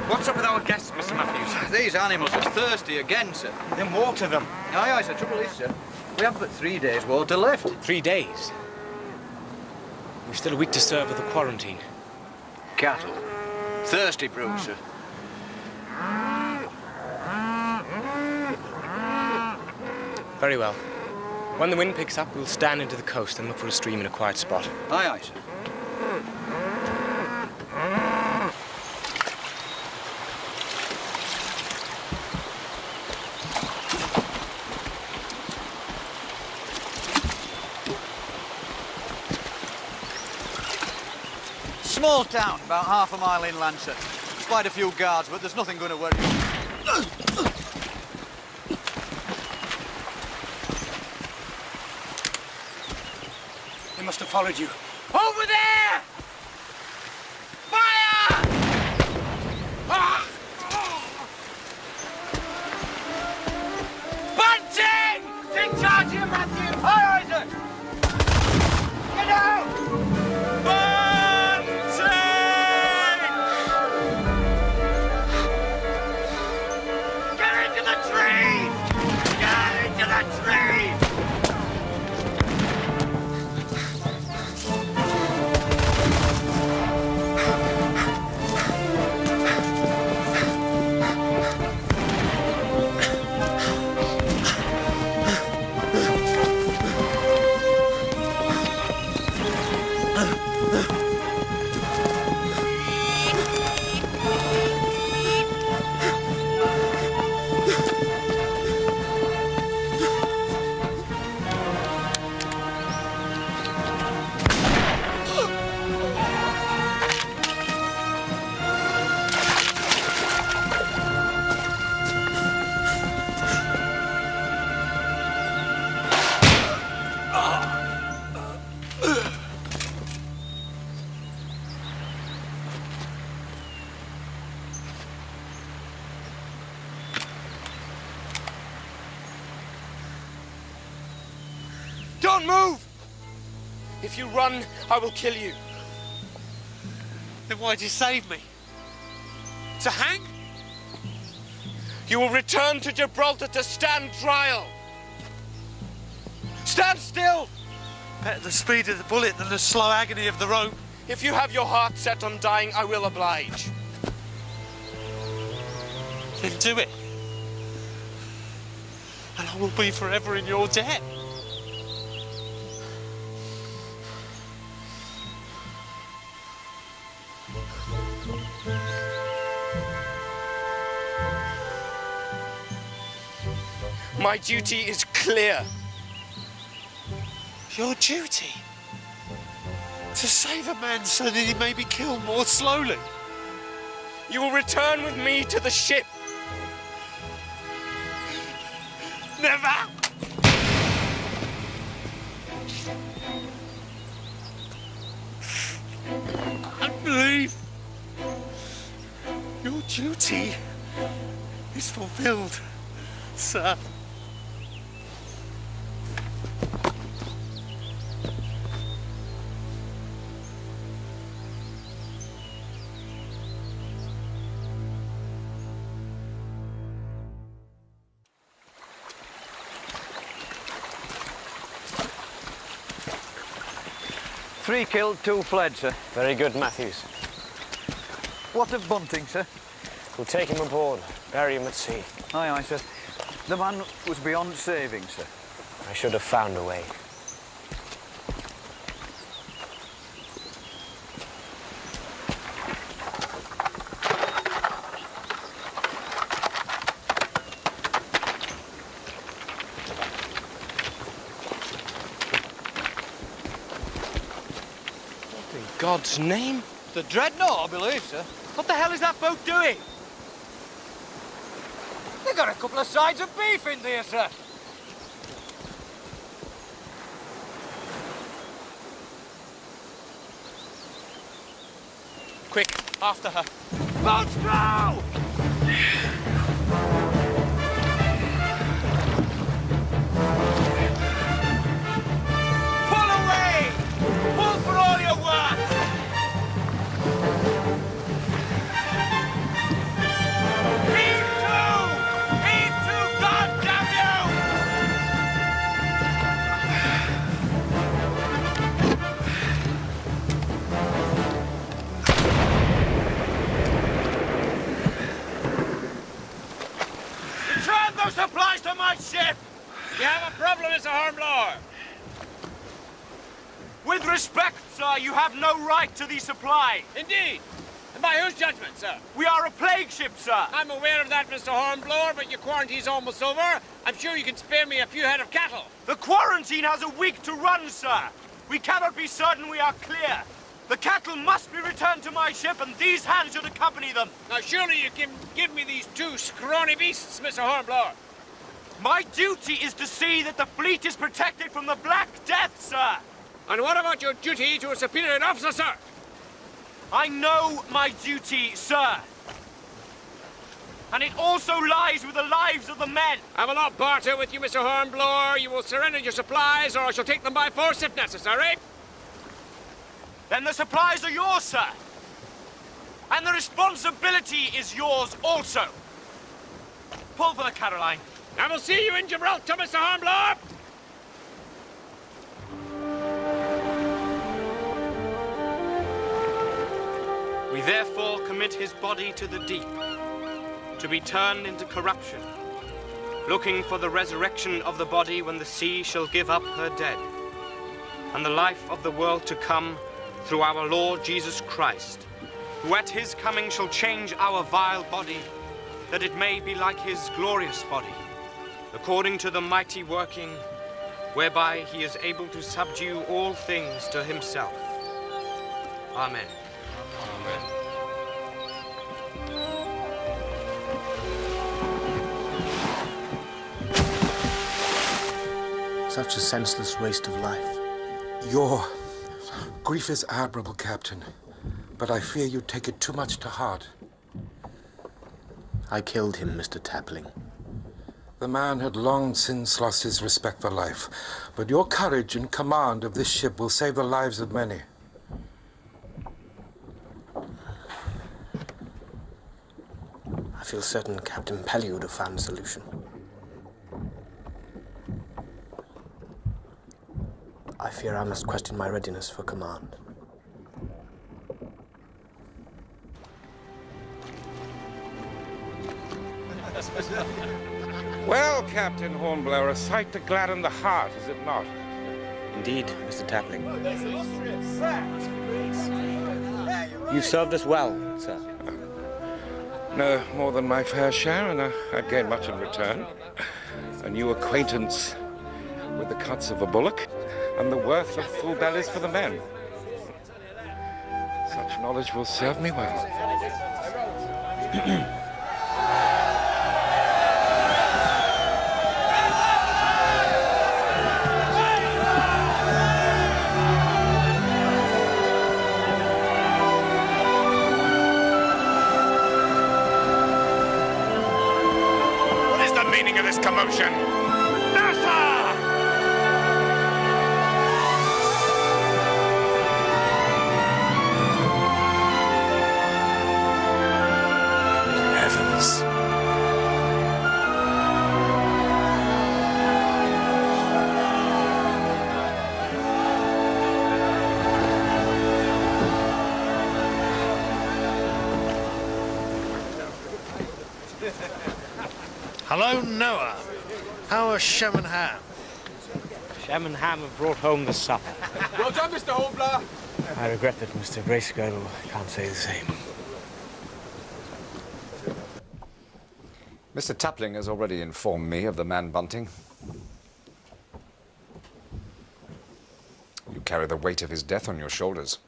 What's up with our guests, Mr. Matthews? These animals are thirsty again, sir. Then water them. Aye, aye, sir. Trouble is, sir, we have but 3 days' water left. 3 days? We've still a week to serve with the quarantine. Cattle. Thirsty brew, sir. Very well. When the wind picks up, we'll stand into the coast and look for a stream in a quiet spot. Aye, aye, sir. Small town, about half a mile inland, sir. Quite a few guards, but there's nothing going to worry you. They must have followed you. Over there! Fire! Ah! Bunting! Take charge here, Matthew! Aye, Isaac! Get out! Get into the tree! Get into the tree! Don't move! If you run, I will kill you. Then why'd you save me? To hang? You will return to Gibraltar to stand trial. Stand still! Better the speed of the bullet than the slow agony of the rope. If you have your heart set on dying, I will oblige. Then do it. And I will be forever in your debt. My duty is clear. Your duty? To save a man so that he may be killed more slowly. You will return with me to the ship. Never! I believe your duty is fulfilled, sir. Three killed, 2 fled, sir. Very good, Matthews. What of Bunting, sir? We'll take him aboard, bury him at sea. Aye, aye, sir. The man was beyond saving, sir. I should have found a way. God's name? The Dreadnought, I believe, sir. What the hell is that boat doing? They got a couple of sides of beef in there, sir. Quick, after her. Boats go! Pull away! Pull for all your worth! E02, goddamn you! Return those supplies to my ship! You have a problem, Mr. Hornblower. With respect, sir, you have no right to these supplies. Indeed. And by whose judgment, sir? We are a plague ship, sir. I'm aware of that, Mr. Hornblower, but your quarantine's almost over. I'm sure you can spare me a few head of cattle. The quarantine has a week to run, sir. We cannot be certain we are clear. The cattle must be returned to my ship, and these hands should accompany them. Now, surely you can give me these 2 scrawny beasts, Mr. Hornblower. My duty is to see that the fleet is protected from the Black Death, sir. And what about your duty to a superior officer, sir? I know my duty, sir. And it also lies with the lives of the men. I will not barter with you, Mr. Hornblower. You will surrender your supplies, or I shall take them by force if necessary. Then the supplies are yours, sir. And the responsibility is yours also. Pull for the Caroline. I will see you in Gibraltar, Mr. Hornblower. We therefore commit his body to the deep, to be turned into corruption, looking for the resurrection of the body when the sea shall give up her dead, and the life of the world to come through our Lord Jesus Christ, who at his coming shall change our vile body, that it may be like his glorious body, according to the mighty working whereby he is able to subdue all things to himself. Amen. Amen. Such a senseless waste of life. Your grief is admirable, Captain, but I fear you take it too much to heart. I killed him, Mr. Tapling. The man had long since lost his respect for life, but your courage and command of this ship will save the lives of many. I feel certain Captain Pelly would have found a solution. I fear I must question my readiness for command. Well, Captain Hornblower, a sight to gladden the heart, is it not? Indeed, Mr. Tapling. You've served us well, sir. No more than my fair share, and I'd gain much in return. a new acquaintance with the cuts of a bullock and the worth of full bellies for the men. Such knowledge will serve me well. What is the meaning of this commotion? Heavens. Hello, Noah. How are Shem and Ham? Shem and Ham have brought home the supper. Well done, Mr. Hornblower. I regret that Mr. Bracegirdle can't say the same. Mr. Tapling has already informed me of the man bunting. You carry the weight of his death on your shoulders.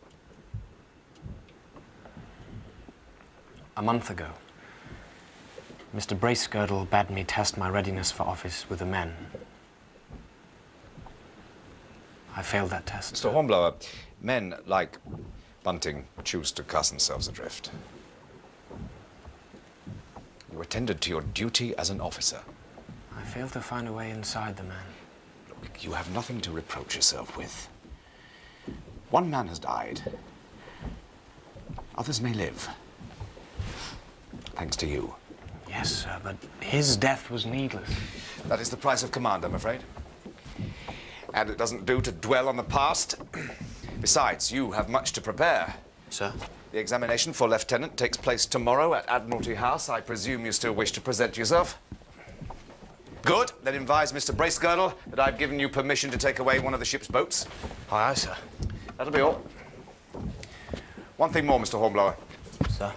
A month ago, Mr. Bracegirdle bade me test my readiness for office with the men. I failed that test. Mr. Hornblower, men like Bunting choose to cast themselves adrift. You attended to your duty as an officer. I failed to find a way inside the man. Look, you have nothing to reproach yourself with. One man has died. Others may live. Thanks to you. Yes, sir, but his death was needless. That is the price of command, I'm afraid. And it doesn't do to dwell on the past. Besides, you have much to prepare. Sir? The examination for lieutenant takes place tomorrow at Admiralty House. I presume you still wish to present yourself? Good. Then advise Mr. Bracegirdle that I've given you permission to take away one of the ship's boats. Aye, aye, sir. That'll be all. One thing more, Mr. Hornblower. Sir?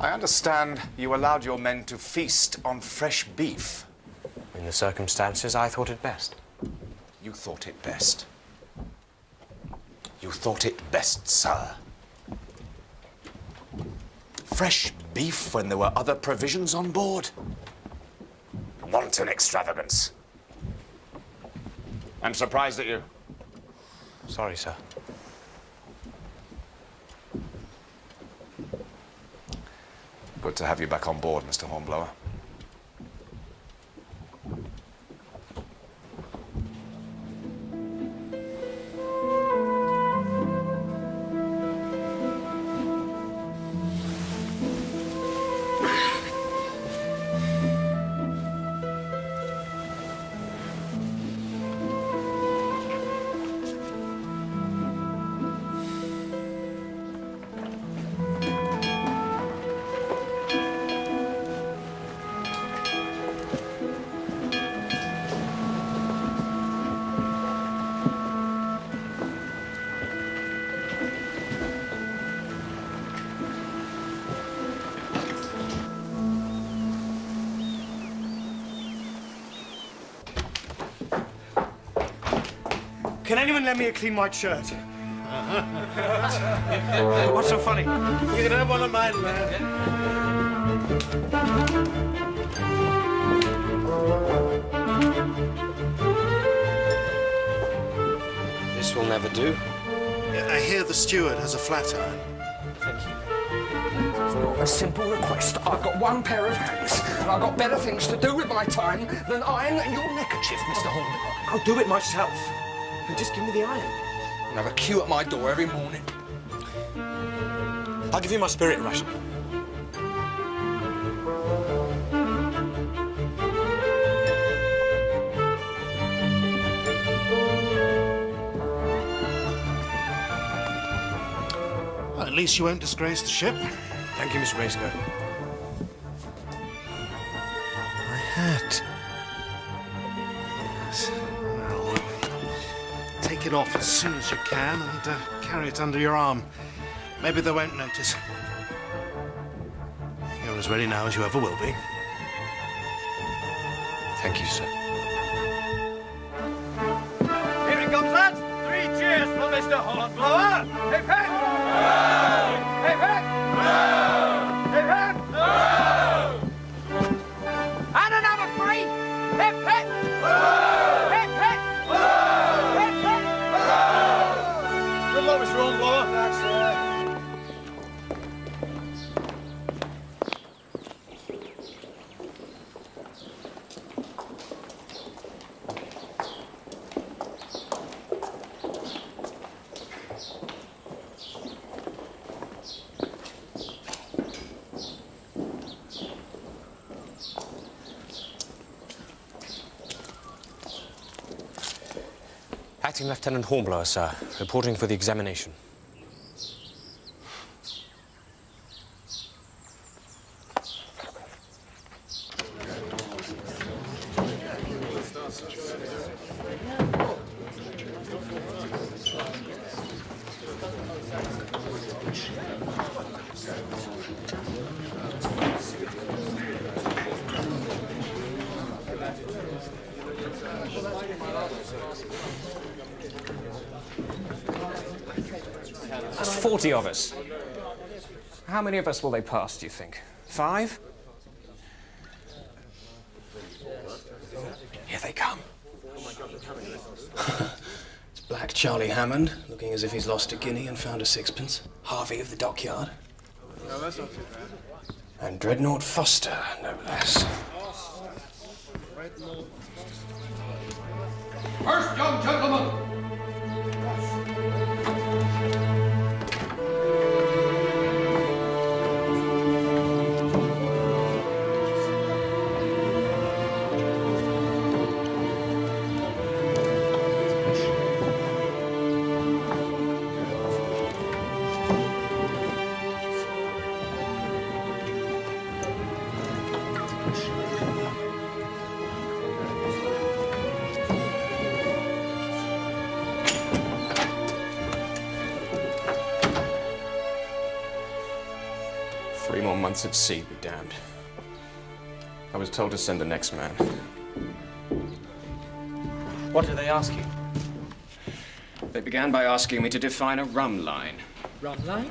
I understand you allowed your men to feast on fresh beef. In the circumstances, I thought it best. You thought it best. You thought it best, sir. Fresh beef when there were other provisions on board? Wanton extravagance. I'm surprised at you. Sorry, sir. Good to have you back on board, Mr. Hornblower. Can anyone lend me a clean white shirt? What's so funny? You can have one of mine, lad. This will never do. Yeah, I hear the steward has a flat iron. Thank you. For a simple request, I've got one pair of hands, and I've got better things to do with my time than iron your neckerchief, Mr. Hornblower. I'll do it myself. And just give me the iron. And have a queue at my door every morning. I'll give you my spirit ration. Well, at least you won't disgrace the ship. Thank you, Mr. Bracegirdle. My hat. Yes. Well, take it off as soon as you can and carry it under your arm. Maybe they won't notice. You're as ready now as you ever will be. Thank you, sir. Mr. Hornblower! Hip hip! Hip hip! Hip hip! And another three! Hip hip! Hip hip! Hip hip! Good luck, Mr. Hornblower. Thanks, sir. Acting Lieutenant Hornblower, sir. Reporting for the examination. There's 40 of us. How many of us will they pass, do you think? 5? Here they come. It's Black Charlie Hammond, looking as if he's lost a guinea and found a sixpence. Harvey of the dockyard. No, that's not too bad. And Dreadnought Foster, no less. First, young gentlemen! 3 more months at sea, be damned. I was told to send the next man. What did they ask you? They began by asking me to define a rum line. Rum line?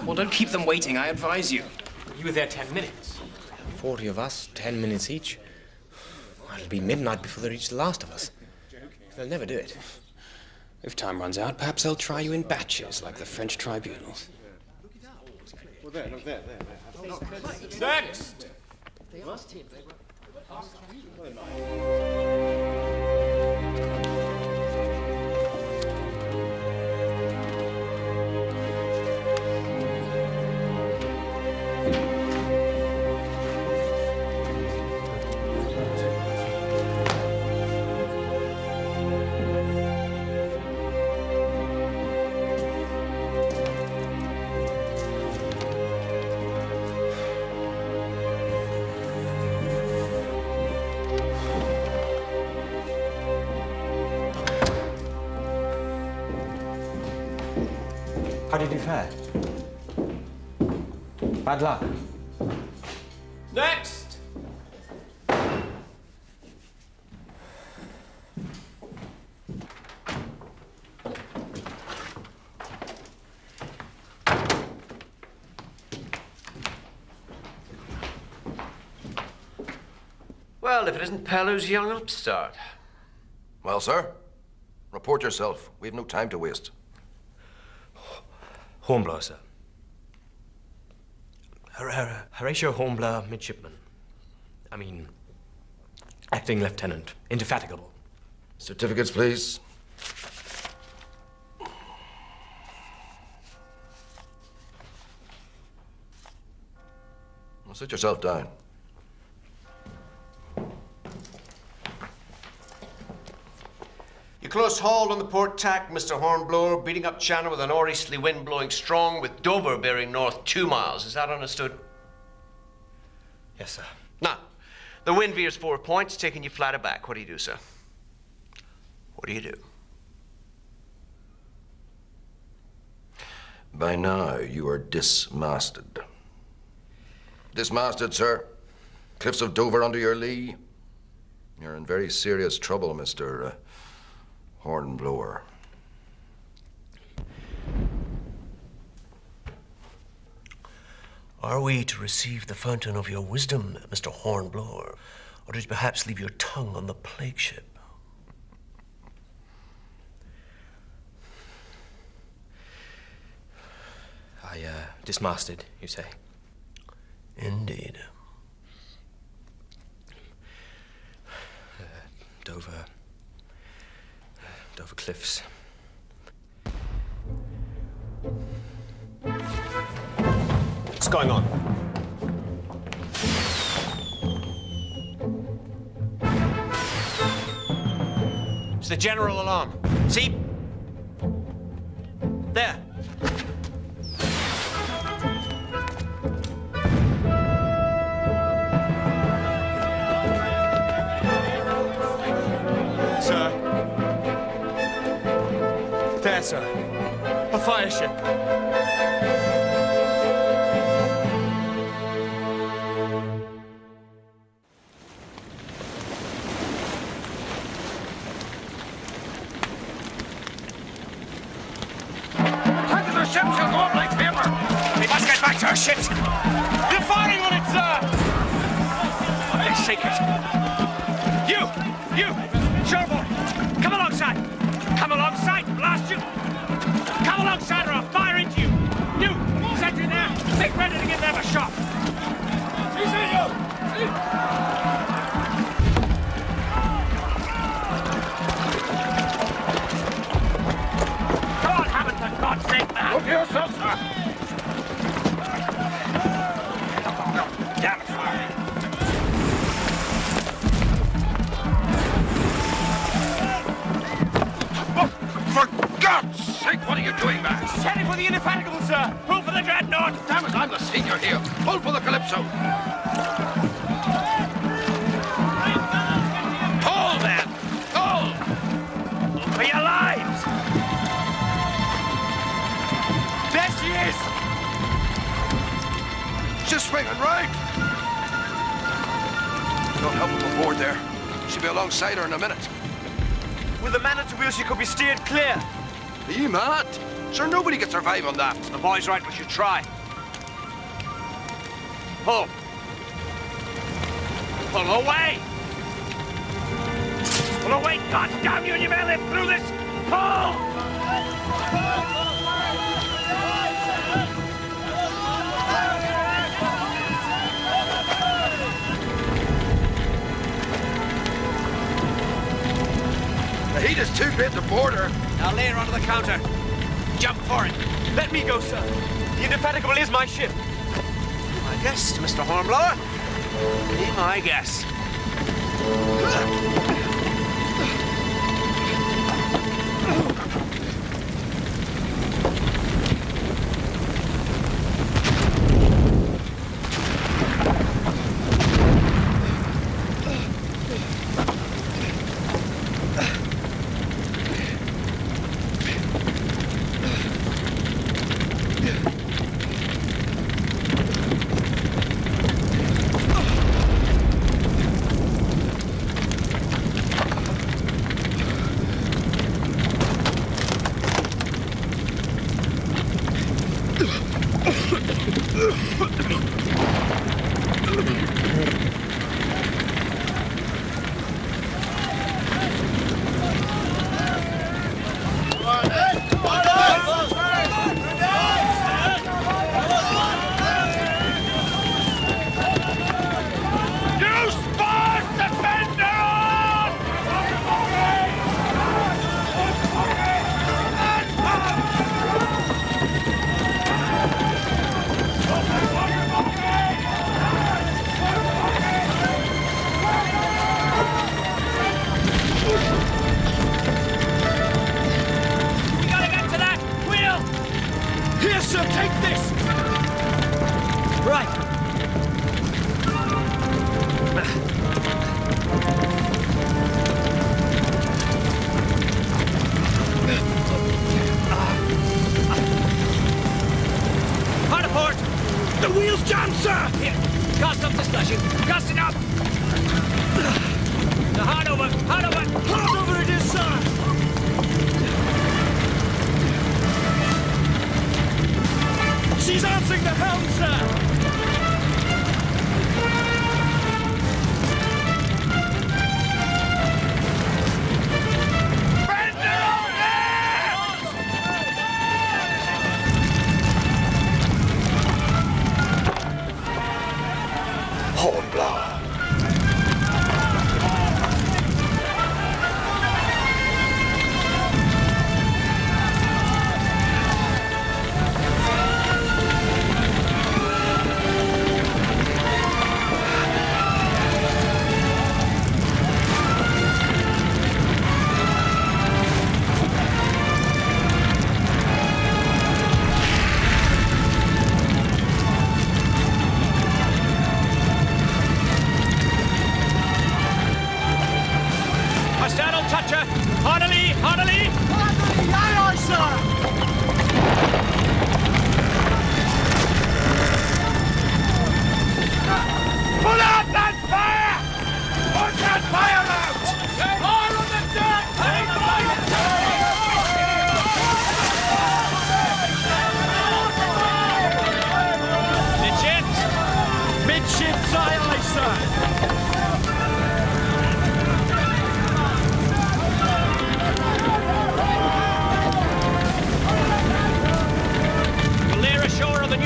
Well, don't keep them waiting, I advise you. You were there 10 minutes. 40 of us, 10 minutes each. Well, it'll be midnight before they reach the last of us. They'll never do it. If time runs out, perhaps they'll try you in batches, like the French tribunals. Well, there. Next! How did you fare? Bad luck. Next! Well, if it isn't Pellou's young upstart. Well, sir, report yourself. We have no time to waste. Hornblower, sir. Horatio Hornblower, midshipman. I mean, acting lieutenant, indefatigable. Certificates, please. Well, sit yourself down. You close hauled on the port tack, Mr. Hornblower, beating up channel with a northeasterly wind blowing strong with Dover bearing north 2 miles. Is that understood? Yes, sir. Now, the wind veers 4 points, taking you flat aback. What do you do, sir? What do you do? By now, you are dismasted. Dismasted, sir. Cliffs of Dover under your lee. You're in very serious trouble, Mr. Hornblower. Are we to receive the fountain of your wisdom, Mr. Hornblower, or did you perhaps leave your tongue on the plague ship? I dismasted, you say? Indeed. Dover Cliffs. What's going on? It's the general alarm. See? There. Sir. There, sir. A fire ship. Ships will go up like paper. We must get back to our ships. They're firing on it, sir! They shake it. You, Sherboy, come alongside. Come alongside, blast you. Come alongside or I'll fire into you. You, set you there. Make ready to give them a shot. Come on, Hammond, for God's sake, man. Look yourself, sir. Damn it, fire. For God's sake, what are you doing, man? Heading for the Indefatigable, sir. Pull for the Dreadnought. Damn it, I'm the senior here. Pull for the Calypso. Pull, then. Pull. For your lives. There she is. She's swinging right. Don't help him aboard there. She'll be alongside her in a minute. With the man at the wheel, she could be steered clear. Are you mad? Sure, nobody can survive on that. The boy's right, we should try. Pull. Pull away. Pull away, God damn you, and you may live through this. Pull! The heat is too great to board her. Now lay her onto the counter. Jump for it. Let me go, sir. The Indefatigable is my ship. My guest, Mr. Hornblower. Be my guest. She's answering the helm, sir!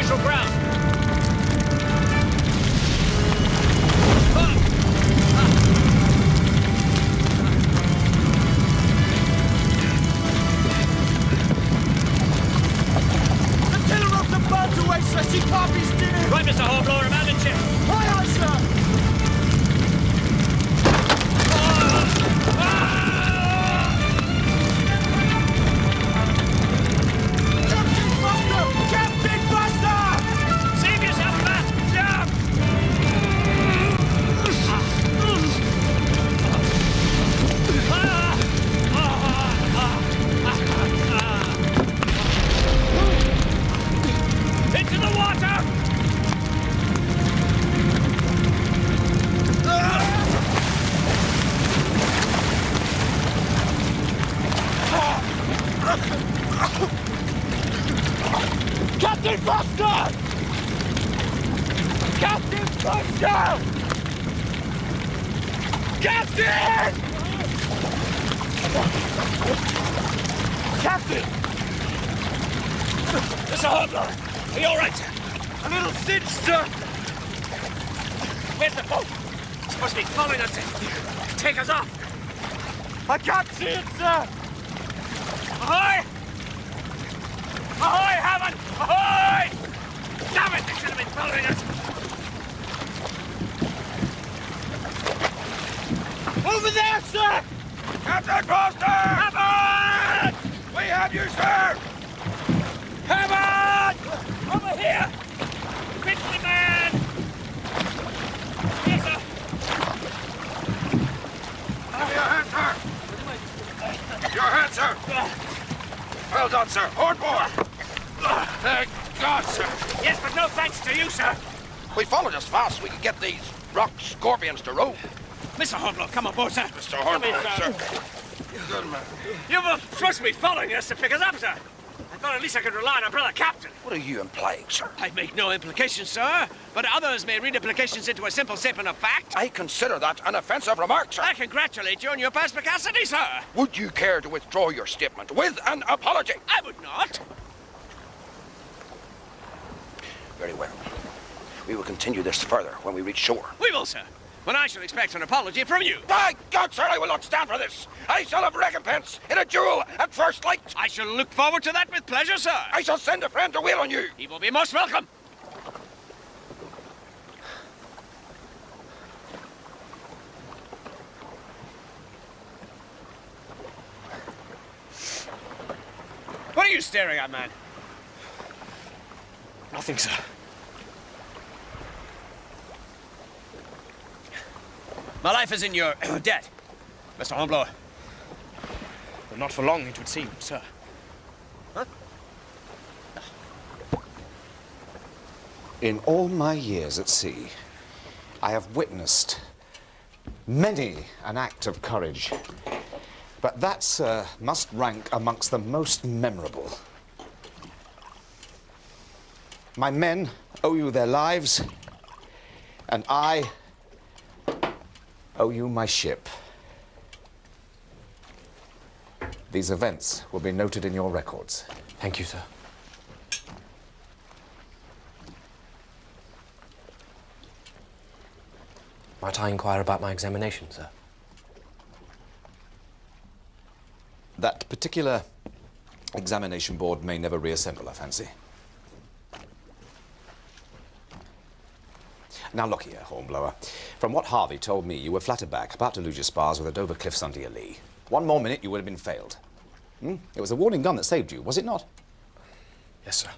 neutral ground. The killer of the boat away, sir. She can't be steering. Right, Mr. Hornblower, abandon ship. Aye, aye, sir. Captain Buster! Save yourself, man! Jump! Into the water! Captain Buster! Captain Buster! Captain! Captain! Mr. Hornblower, are you all right, sir? A little cinched, sir. Where's the boat? It's supposed to be following us to take us off. I can't see it, sir. Ahoy! Ahoy, Hammond! Ahoy! Damn it, they should have been following us. Over there, sir! Captain Foster! Hammond! We have you, sir! Hammond! Over here! Quickly, man! Yes, sir! Give me your hand, sir! Your hand, sir! Well done, sir. Hornblower! Thank God, sir. Yes, but no thanks to you, sir. We followed as fast as we could get these rock scorpions to row. Mr. Hornblower, come aboard, sir. Mr. Hornblower, sir. Good man. You were supposed to be following us to pick us up, sir. I thought at least I could rely on our brother captain. What are you implying, sir? I make no implications, sir, but others may read implications into a simple statement of fact. I consider that an offensive remark, sir. I congratulate you on your perspicacity, sir. Would you care to withdraw your statement with an apology? I would not. Very well. We will continue this further when we reach shore. We will, sir. When I shall expect an apology from you. By God, sir, I will not stand for this. I shall have recompense in a duel at first light. I shall look forward to that with pleasure, sir. I shall send a friend to wheel on you. He will be most welcome. What are you staring at, man? Nothing, sir. My life is in your debt, Mr. Hornblower. But not for long, it would seem, sir. Huh? In all my years at sea, I have witnessed many an act of courage. But that, sir, must rank amongst the most memorable. My men owe you their lives, and I owe you my ship. These events will be noted in your records. Thank you, sir. Might I inquire about my examination, sir? That particular examination board may never reassemble, I fancy. Now look here, Hornblower. From what Harvey told me, you were flat aback, about to lose your spars with the Dover cliffs under your lee. One more minute, you would have been failed. It was a warning gun that saved you, was it not? Yes, sir.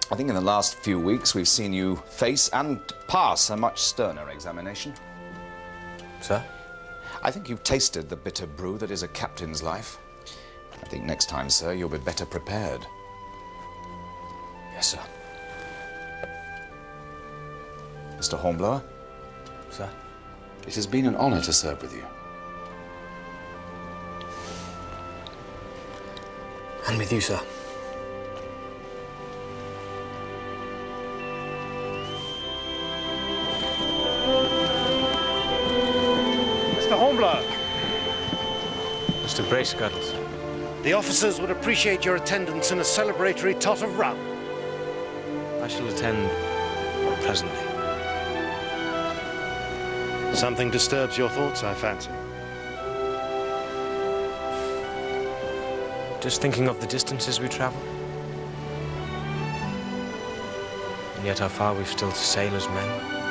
I think in the last few weeks we've seen you face and pass a much sterner examination. Sir? I think you've tasted the bitter brew that is a captain's life. I think next time, sir, you'll be better prepared. Yes, sir. Mr. Hornblower? Sir? It has been an honor to serve with you. And with you, sir. Mr. Hornblower. Mr. Bracegirdle, sir. The officers would appreciate your attendance in a celebratory tot of rum. I shall attend presently. Something disturbs your thoughts, I fancy. Just thinking of the distances we travel. And yet how far we've still to sail as men.